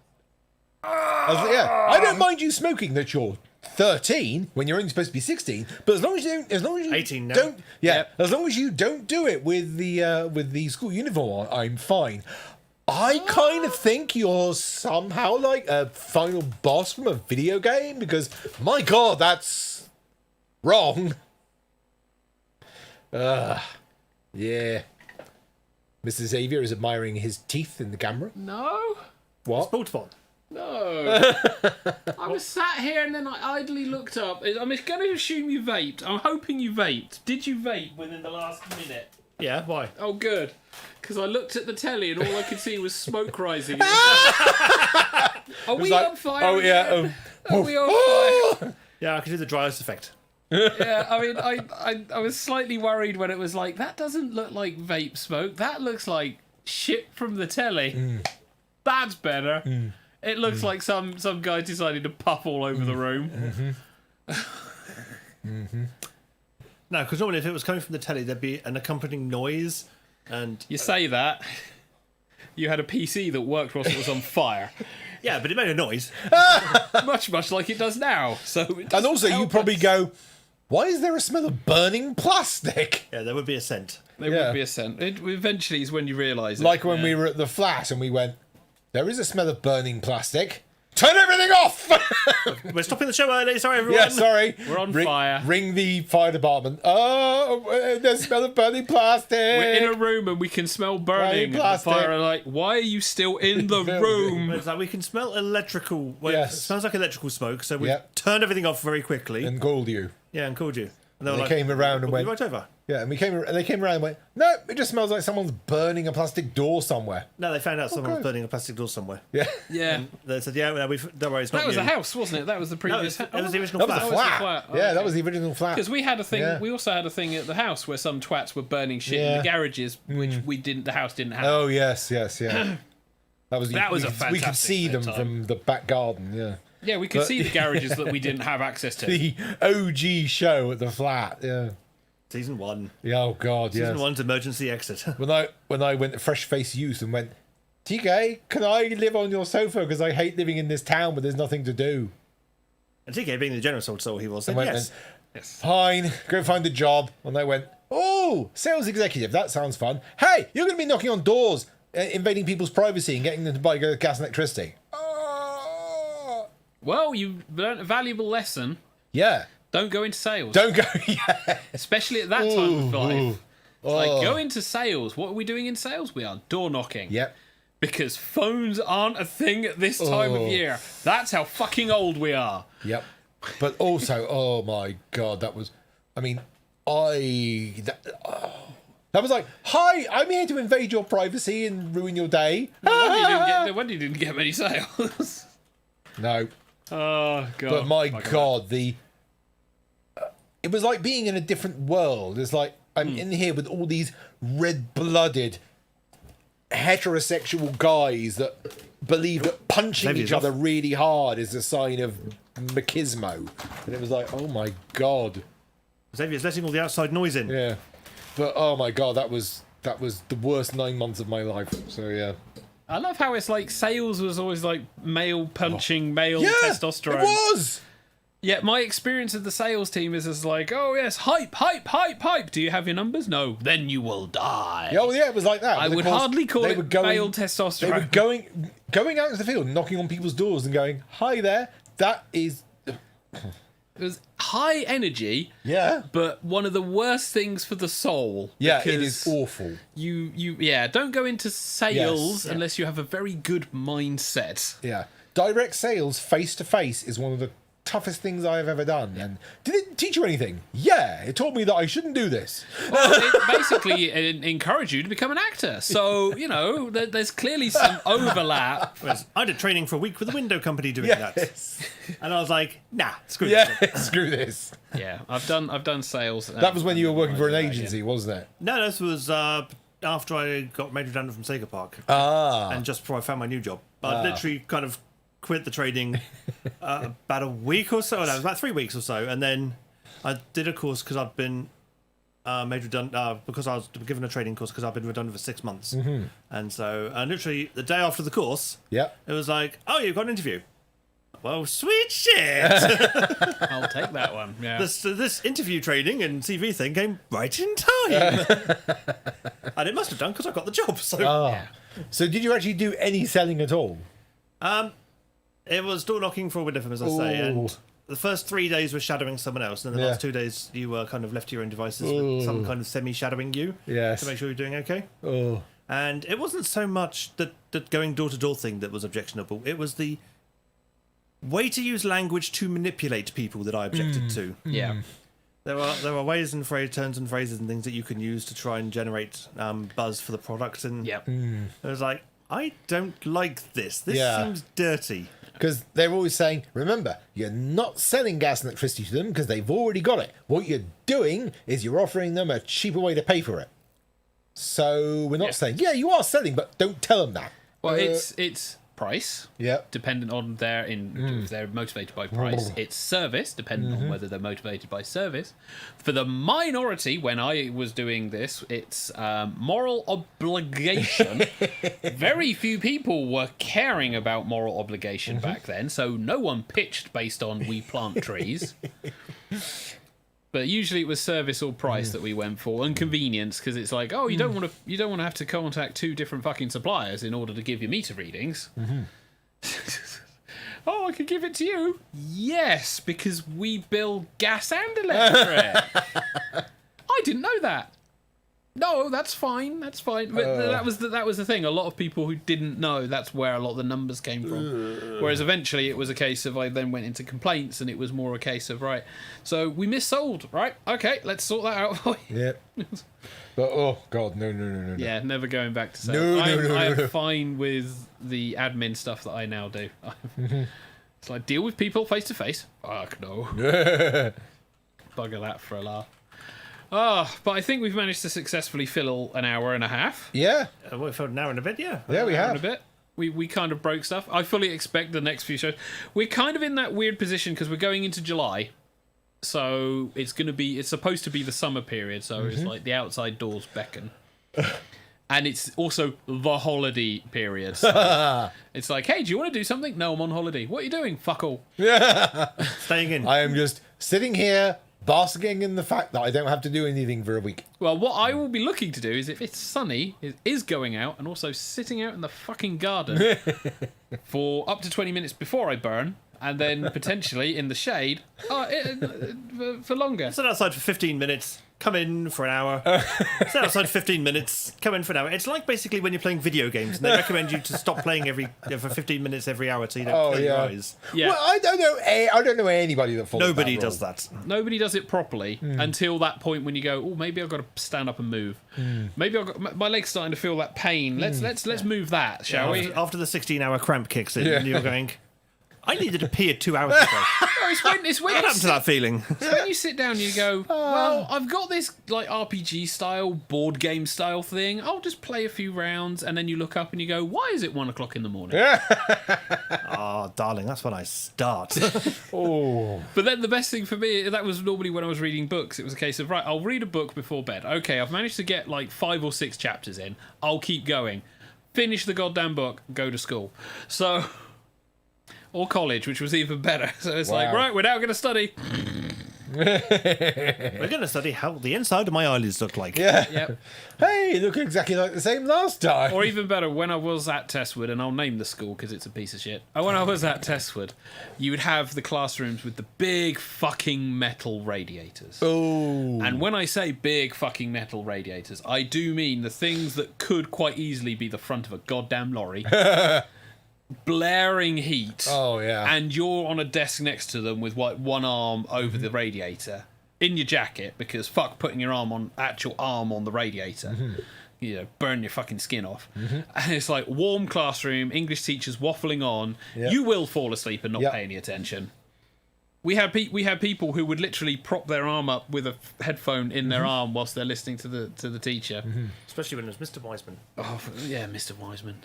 I don't mind you smoking that you're 13 when you're only supposed to be 16, but as long as you 18 now. don't, Yep. as long as you don't do it with the school uniform on, I'm fine. I kind of think you're somehow like a final boss from a video game because, my God, that's wrong. Yeah. Mr. Xavier is admiring his teeth in the camera. No. What? Multiple. No. I was sat here and then I idly looked up. I'm going to assume you vaped. I'm hoping you vaped. Did you vape within the last minute? Yeah, why? Oh, good. Because I looked at the telly and all I could see was smoke rising. Are we on fire? Oh, yeah. Are we on fire? Yeah, I can do the dry ice effect. Yeah, I mean, I was slightly worried when it was like, that doesn't look like vape smoke. That looks like shit from the telly. That's better. It looks like some guy decided to puff all over the room. No, because normally if it was coming from the telly, there'd be an accompanying noise. And You say that. You had a PC that worked whilst it was on fire. yeah, but it made a noise. Much like it does now. So it And doesn't also, you help probably us. go, why is there a smell of burning plastic? Yeah, there would be a scent. There Yeah. would be a scent. It eventually is when you realise it. Like when we were at the flat and we went, there is a smell of burning plastic. Turn everything off! We're stopping the show early. Sorry, everyone. Yeah, sorry. We're on ring, fire. Ring the fire department. Oh, there's a smell of burning plastic. We're in a room and we can smell burning. And the plastic. fire are like, why are you still in the room? It's like we can smell electrical. Well, Yes. It smells like electrical smoke, so we Yep. turned everything off very quickly. And called you. Yeah, and called you. And they, were They like, came around and "We'll be went, right over. yeah, and they came around and went, no, it just smells like someone's burning a plastic door somewhere. No, they found out someone was good. burning a plastic door somewhere. Yeah. Yeah. They said, yeah, no, don't worry, it's not That was you. the house, wasn't it? That was the No, previous it was the original That was flat. the was the flat. flat. Oh, Yeah, that okay. was the original flat. Because we had a thing. Yeah. We also had a thing at the house where some twats were burning shit in Yeah. the garages, which the house didn't have. Oh, yes, yeah. That was a we could fantastic see them time. from the back garden, yeah. Yeah, we could see the garages that we didn't have access to. The OG show at the flat, yeah. Season 1. Yeah, oh God, yes. Season 1's emergency exit. When I went to Fresh Face Youth and went, TK, can I live on your sofa because I hate living in this town where there's nothing to do? And TK, being the generous old soul he was, said I went, yes. Yes. Fine, go find a job. And they went, oh, sales executive, that sounds fun. Hey, you're going to be knocking on doors, invading people's privacy and getting them to buy gas and electricity. Well, you learnt a valuable lesson. Yeah. Don't go into sales. Don't go, yeah. Especially at that time of life. Ooh. It's like, go into sales. What are we doing in sales? We are door knocking. Yep. Because phones aren't a thing at this time of year. That's how fucking old we are. Yep. But also, oh my God, that was, I mean, that was like, hi, I'm here to invade your privacy and ruin your day. No wonder you didn't get many sales. No. Oh, God. But my God, it was like being in a different world. It's like I'm in here with all these red-blooded heterosexual guys that believe that punching each other really hard is a sign of machismo. And it was like, oh my God. Xavier's letting all the outside noise in. Yeah. But oh my God, that was the worst 9 months of my life. So yeah. I love how it's like sales was always like male punching, male Yeah, testosterone. it was. Yeah, my experience of the sales team is just like, oh yes, hype, hype, hype, hype. Do you have your numbers? No. Then you will die. Oh yeah, it was like that. I But of would course, hardly call they it were going- male testosterone. They were going out into the field, knocking on people's doors and going, "Hi there." That is, It was high energy, yeah, but one of the worst things for the soul. yeah. It because is awful. You don't go into sales Yes. unless you have a very good mindset. Yeah, direct sales face to face is one of the toughest things I've ever done. And did it teach you anything? Yeah, it taught me that I shouldn't do this. Well, it basically encouraged you to become an actor. So, you know, there's clearly some overlap. Whereas I did training for a week with a window company doing that. And I was like, nah, screw Yeah, this. screw this. Yeah, I've done sales. That was when you were working for an agency, wasn't it? No, this was after I got made redundant from Sega Park. And just before I found my new job. I literally kind of quit the trading about a week or so. No, it was about 3 weeks or so. And then I did a course because I'd been made redundant, because I was given a trading course because I've been redundant for 6 months. And so literally the day after the course, it was like, oh, you've got an interview. Well, sweet shit! I'll take that one. Yeah. This interview training and CV thing came right in time. And it must have done because I got the job. So. So did you actually do any selling at all? It was door knocking for a window film, as I say, and the first 3 days were shadowing someone else, and the last 2 days you were kind of left to your own devices with some kind of semi-shadowing you to make sure you're doing okay. And it wasn't so much that going door-to-door thing that was objectionable, it was the way to use language to manipulate people that I objected to. Yeah. There are ways and turns and phrases and things that you can use to try and generate buzz for the product, and it was like, I don't like this. This seems dirty. Because they're always saying, remember, you're not selling gas and electricity to them because they've already got it. What you're doing is you're offering them a cheaper way to pay for it. So we're not saying, yeah, you are selling, but don't tell them that. Well, it's price, dependent on if they're motivated by price. It's service, dependent on whether they're motivated by service. For the minority, when I was doing this, it's moral obligation. Very few people were caring about moral obligation back then, so no one pitched based on we plant trees. But usually it was service or price that we went for, and convenience, because it's like, oh, you don't want to have to contact 2 different fucking suppliers in order to give your meter readings. Oh, I could give it to you. Yes, because we bill gas and electric. I didn't know that. No, that's fine. That's fine. But that was the thing. A lot of people who didn't know, that's where a lot of the numbers came from. Whereas eventually it was a case of I then went into complaints, and it was more a case of, right, so we missold, right? Okay, let's sort that out for you. Yep. But oh god, no. Yeah, never going back to sales. I'm fine with the admin stuff that I now do. It's like, deal with people face to face. Fuck no. Bugger that for a laugh. But I think we've managed to successfully fill an hour and a half. Yeah. We filled an hour and a bit, yeah. Yeah, we have. A bit. We kind of broke stuff. I fully expect the next few shows. We're kind of in that weird position because we're going into July. So it's supposed to be the summer period. So it's like the outside doors beckon. And it's also the holiday period. So it's like, hey, do you want to do something? No, I'm on holiday. What are you doing? Fuck all. Staying in. I am just sitting here, basking in the fact that I don't have to do anything for a week. Well, what I will be looking to do is, if it's sunny, is going out and also sitting out in the fucking garden for up to 20 minutes before I burn, and then potentially in the shade for longer. Sit outside for 15 minutes, come in for an hour. Sit outside for 15 minutes, come in for an hour. It's like basically when you're playing video games and they recommend you to stop playing for 15 minutes every hour so you don't close your eyes. Yeah. Well, I don't know anybody that follows Nobody that does that. Nobody does it properly until that point when you go, oh, maybe I've got to stand up and move. Maybe I've got my leg's starting to feel that pain. Let's move that, shall we? After the 16-hour cramp kicks in, and you're going, I needed to pee 2 hours ago. It's when what happened to that feeling? It's when you sit down and you go, well, I've got this like RPG style, board game style thing. I'll just play a few rounds, and then you look up and you go, why is it 1 o'clock in the morning? Oh, darling, that's when I start. But then the best thing for me, that was normally when I was reading books. It was a case of, right, I'll read a book before bed. Okay, I've managed to get like 5 or 6 chapters in. I'll keep going. Finish the goddamn book, go to school. So... or college, which was even better. So it's like, right, we're now going to study. We're going to study how the inside of my eyelids look like. Yeah. Yep. Hey, you look exactly like the same last time. Or even better, when I was at Testwood, and I'll name the school because it's a piece of shit. When I was at Testwood, you would have the classrooms with the big fucking metal radiators. Oh. And when I say big fucking metal radiators, I do mean the things that could quite easily be the front of a goddamn lorry. blaring heat. Oh, yeah. And you're on a desk next to them with like one arm over the radiator in your jacket, because fuck putting your actual arm on the radiator. You know, burn your fucking skin off. And it's like warm classroom, English teachers waffling on. Yep. You will fall asleep and not Yep. pay any attention. We had people who would literally prop their arm up with a headphone in their arm whilst they're listening to the teacher. Especially when it was Mr. Wiseman. Oh yeah, Mr. Wiseman.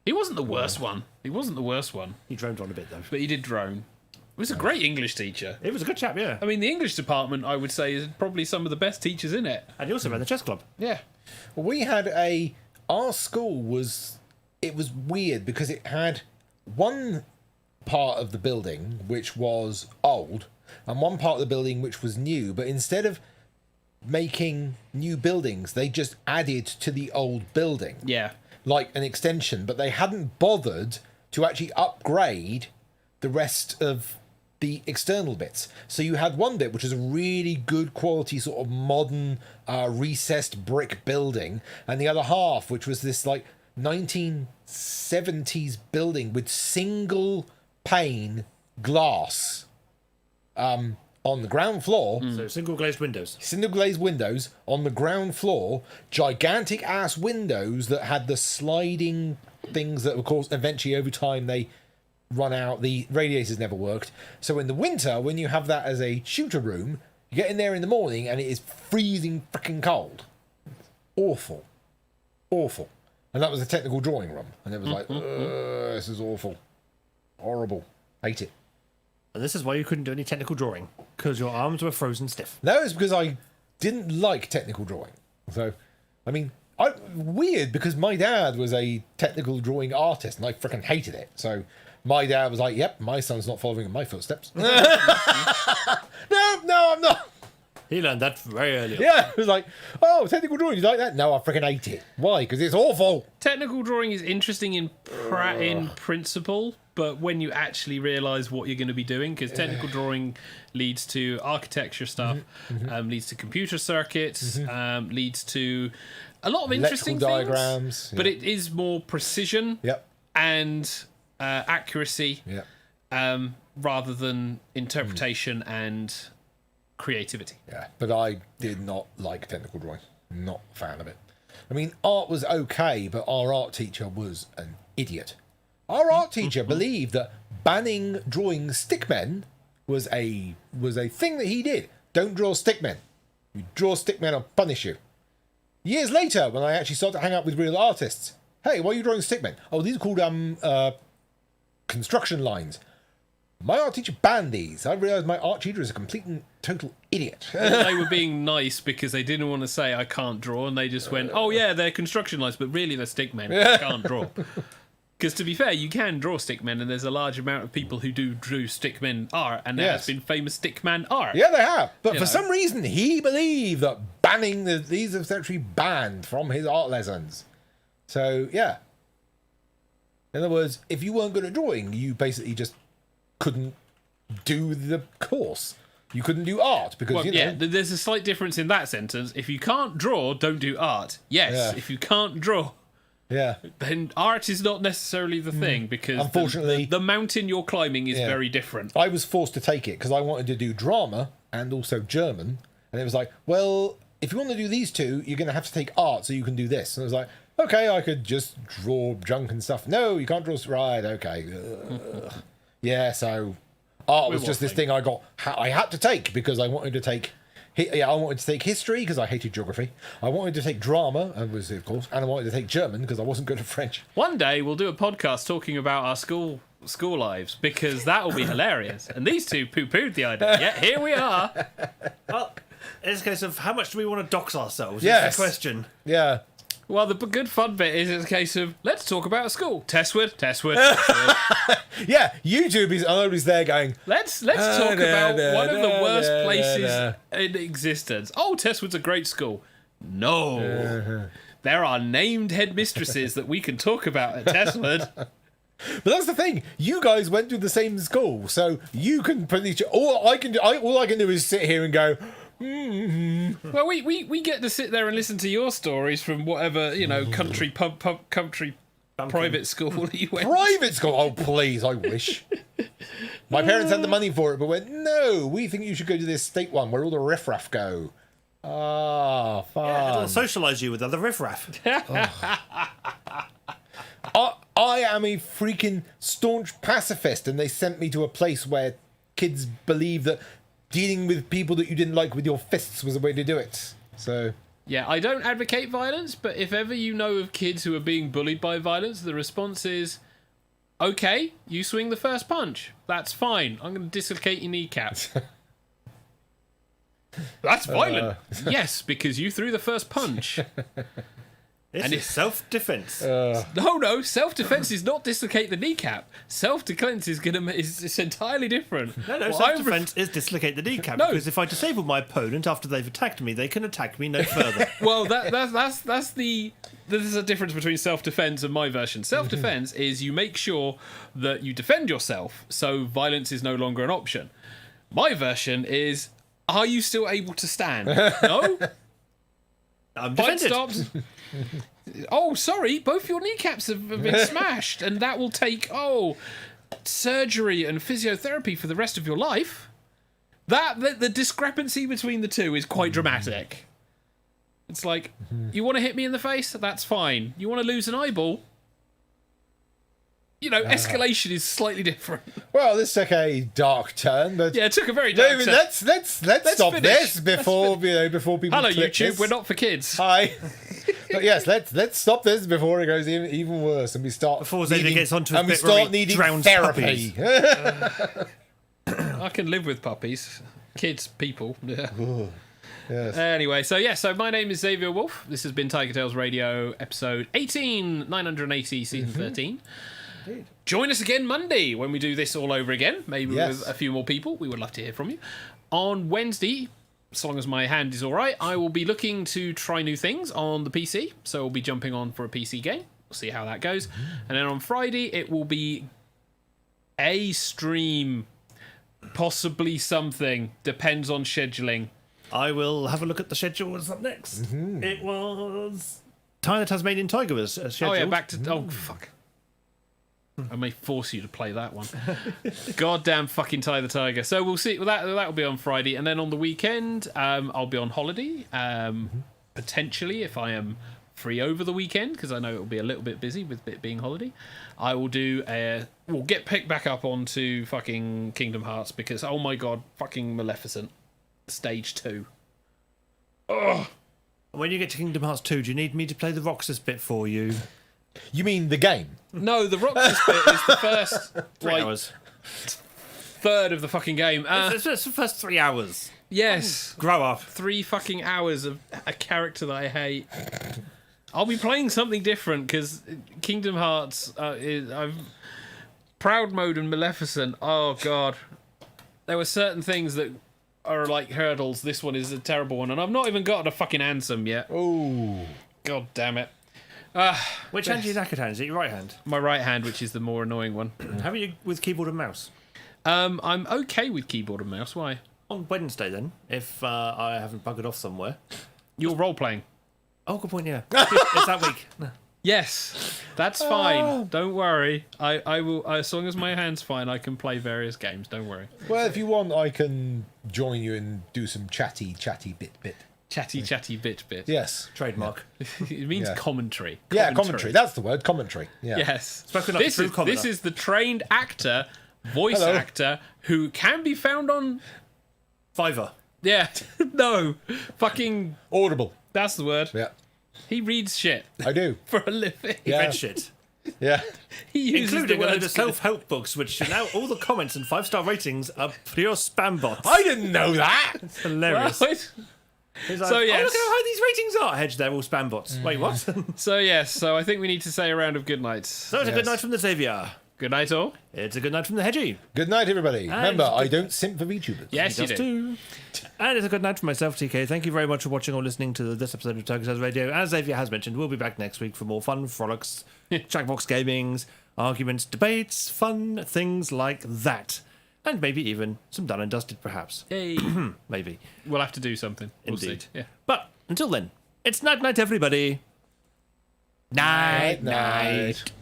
He wasn't the worst one. He wasn't the worst one. He droned on a bit though. But he did drone. He was a great English teacher. It was a good chap, yeah. I mean, the English department, I would say, is probably some of the best teachers in it. And he also ran the chess club. Yeah. Well, we had our school was weird because it had one part of the building which was old and one part of the building which was new, but instead of making new buildings, they just added to the old building. Yeah. Like an extension, but they hadn't bothered to actually upgrade the rest of the external bits. So you had one bit which was a really good quality sort of modern recessed brick building, and the other half which was this like 1970s building with single pane glass on the ground floor. So single glazed windows. Single glazed windows on the ground floor, gigantic ass windows that had the sliding things that of course eventually over time they run out. The radiators never worked. So in the winter, when you have that as a shooter room, you get in there in the morning and it is freezing freaking cold. Awful. Awful. And that was the technical drawing room. And it was like, this is awful. Horrible. Hate it. And this is why you couldn't do any technical drawing, because your arms were frozen stiff. No, it's because I didn't like technical drawing. So, I mean, weird because my dad was a technical drawing artist and I freaking hated it. So my dad was like, yep, my son's not following in my footsteps. No, I'm not. He learned that very early on. Yeah, it was like, oh, technical drawing, you like that? No, I freaking hate it. Why? Because it's awful. Technical drawing is interesting in principle, but when you actually realise what you're going to be doing, because technical drawing leads to architecture stuff, leads to computer circuits, leads to a lot of interesting electrical things, diagrams, but it is more precision and accuracy rather than interpretation and creativity. Yeah, but I did not like technical drawing. Not a fan of it. I mean, art was okay, but our art teacher was an idiot. Our art teacher believed that banning drawing stickmen was a thing that he did. Don't draw stickmen. You draw stickmen, I'll punish you. Years later, when I actually started to hang out with real artists, hey, why are you drawing stickmen? Oh, these are called construction lines. My art teacher banned these. I realised my art teacher is a complete and total idiot. They were being nice because they didn't want to say I can't draw, and they just went, oh yeah, they're construction lines, but really they're stickmen. I can't draw. Because to be fair, you can draw stickmen, and there's a large amount of people who do stickmen art, and there has been famous stickman art. Yeah, they have. But for some reason, he believed that banning these are actually banned from his art lessons. So, yeah. In other words, if you weren't good at drawing, you basically just couldn't do the course. You couldn't do art because, well, you know... Yeah, there's a slight difference in that sentence. If you can't draw, don't do art. Yes, if you can't draw... Yeah. Then art is not necessarily the thing, because unfortunately the mountain you're climbing is very different. I was forced to take it because I wanted to do drama and also German, and it was like, well, if you want to do these two, you're going to have to take art so you can do this. And I was like, okay, I could just draw junk and stuff. No, you can't draw. Right, okay. Yeah, so art was just this thing I had to take because I wanted to take. I wanted to take history because I hated geography. I wanted to take drama, and I wanted to take German because I wasn't good at French. One day we'll do a podcast talking about our school lives, because that will be hilarious. And these two poo-pooed the idea. Yeah, here we are. Well, it's a case of how much do we want to dox ourselves? Yes. Is the question. Yeah. Well, the good fun bit is it's a case of, let's talk about school. Testwood. Yeah, YouTube is always there going, Let's talk about one of the worst places in existence. Oh, Testwood's a great school. No. There are named headmistresses that we can talk about at Testwood. But that's the thing. You guys went to the same school, so you can pretty much all I can do is sit here and go. Well, we get to sit there and listen to your stories from whatever country pub country private school that you went. Private school? Oh, please, I wish. My parents had the money for it, but went, no, we think you should go to this state one where all the riffraff go. Ah, fun. It'll socialise you with other riffraff. I am a freaking staunch pacifist, and they sent me to a place where kids believe that dealing with people that you didn't like with your fists was the way to do it. So... Yeah, I don't advocate violence, but if ever you know of kids who are being bullied by violence, the response is, okay, you swing the first punch. That's fine. I'm going to dislocate your kneecap. That's violent. Yes, because you threw the first punch. It's self-defence. No, self-defense is not dislocate the kneecap. Self-defense is it's entirely different. No, self-defense is dislocate the kneecap. No. Because if I disable my opponent after they've attacked me, they can attack me no further. Well, there's a difference between self-defense and my version. Self-defense is you make sure that you defend yourself, so violence is no longer an option. My version is, are you still able to stand? No? I'm Fight defended. stops. Oh, sorry, both your kneecaps have been smashed, and that will take surgery and physiotherapy for the rest of your life. The discrepancy between the two is quite dramatic. It's like, you want to hit me in the face? That's fine. You want to lose an eyeball? You know, escalation is slightly different. Well, this took a dark turn, but Yeah, it took a very dark turn. let's stop finish. this before before people. Hello, clip YouTube. this. We're not for kids. Hi. But yes, let's stop this before it goes even worse, and we start Before Xavier gets onto a and we bit where start he needing drowns therapy. I can live with puppies, kids, people. Yeah. Yes. Anyway, so my name is Xavier Wolf. This has been TigerTails Radio, episode 18, 980, season 13. Join us again Monday when we do this all over again, maybe with a few more people. We would love to hear from you. On Wednesday, so long as my hand is all right, I will be looking to try new things on the PC. So we'll be jumping on for a PC game. We'll see how that goes. And then on Friday, it will be a stream, possibly something. Depends on scheduling. I will have a look at the schedule. What's up next? It was Time the Tasmanian Tiger was scheduled. Oh, yeah, back to... Oh, fuck. I may force you to play that one. Goddamn fucking Ty the Tiger. So we'll see. Well, that'll be on Friday. And then on the weekend, I'll be on holiday. Potentially, if I am free over the weekend, because I know it will be a little bit busy with it being holiday. I will we'll get picked back up onto fucking Kingdom Hearts because, oh my god, fucking Maleficent. Stage 2. Ugh. When you get to Kingdom Hearts 2, do you need me to play the Roxas bit for you? You mean the game? No, the Roxas bit is the first 3 hours. third of the fucking game. It's the first 3 hours. Yes. Grow up. 3 fucking hours of a character that I hate. I'll be playing something different because Kingdom Hearts I've Proud Mode and Maleficent. Oh god, there were certain things that are like hurdles. This one is a terrible one, and I've not even gotten a fucking Ansem yet. Oh, god damn it. Which hand is your knackered hand? Is it your right hand? My right hand, which is the more annoying one. How are you with keyboard and mouse? I'm okay with keyboard and mouse. Why? On Wednesday, then, if I haven't buggered off somewhere. You're role playing. Oh, good point. Yeah, it's that week. Yes, that's fine. Don't worry. I will. As long as my hand's fine, I can play various games. Don't worry. well, if you want, I can join you and do some chatty bit. Chatty bit. Yes. Trademark. It means Yeah. commentary. Yeah, commentary. That's the word, commentary. Yeah. Yes. Spoken like a true commoner. This is the trained actor, voice Hello. actor, who can be found on... Fiverr. Yeah. No. Fucking... Audible. That's the word. Yeah, He reads shit I do. for a living. Yeah. Red shit. Yeah. He uses Including the a load words of self-help books, which now all the comments and 5-star ratings are pure spam bots. I didn't know that. Hilarious. Well, He's like, so, oh, yes. look at how high these ratings are. Hedge, they're all spam bots. Wait, what? so I think we need to say a round of good nights. So it's a good night from the Xavier. Good night, all. It's a good night from the Hedgie. Good night, everybody. Remember, I don't simp for VTubers. Yes, you Just do. too. And it's a good night from myself, TK. Thank you very much for watching or listening to this episode of TigerTails Radio. As Xavier has mentioned, we'll be back next week for more fun, frolics, Jackbox gamings, arguments, debates, fun things like that. And maybe even some done and dusted, perhaps. Hey. Maybe. We'll have to do something. We'll Indeed. see. Yeah. But until then, it's night-night, everybody. Night-night.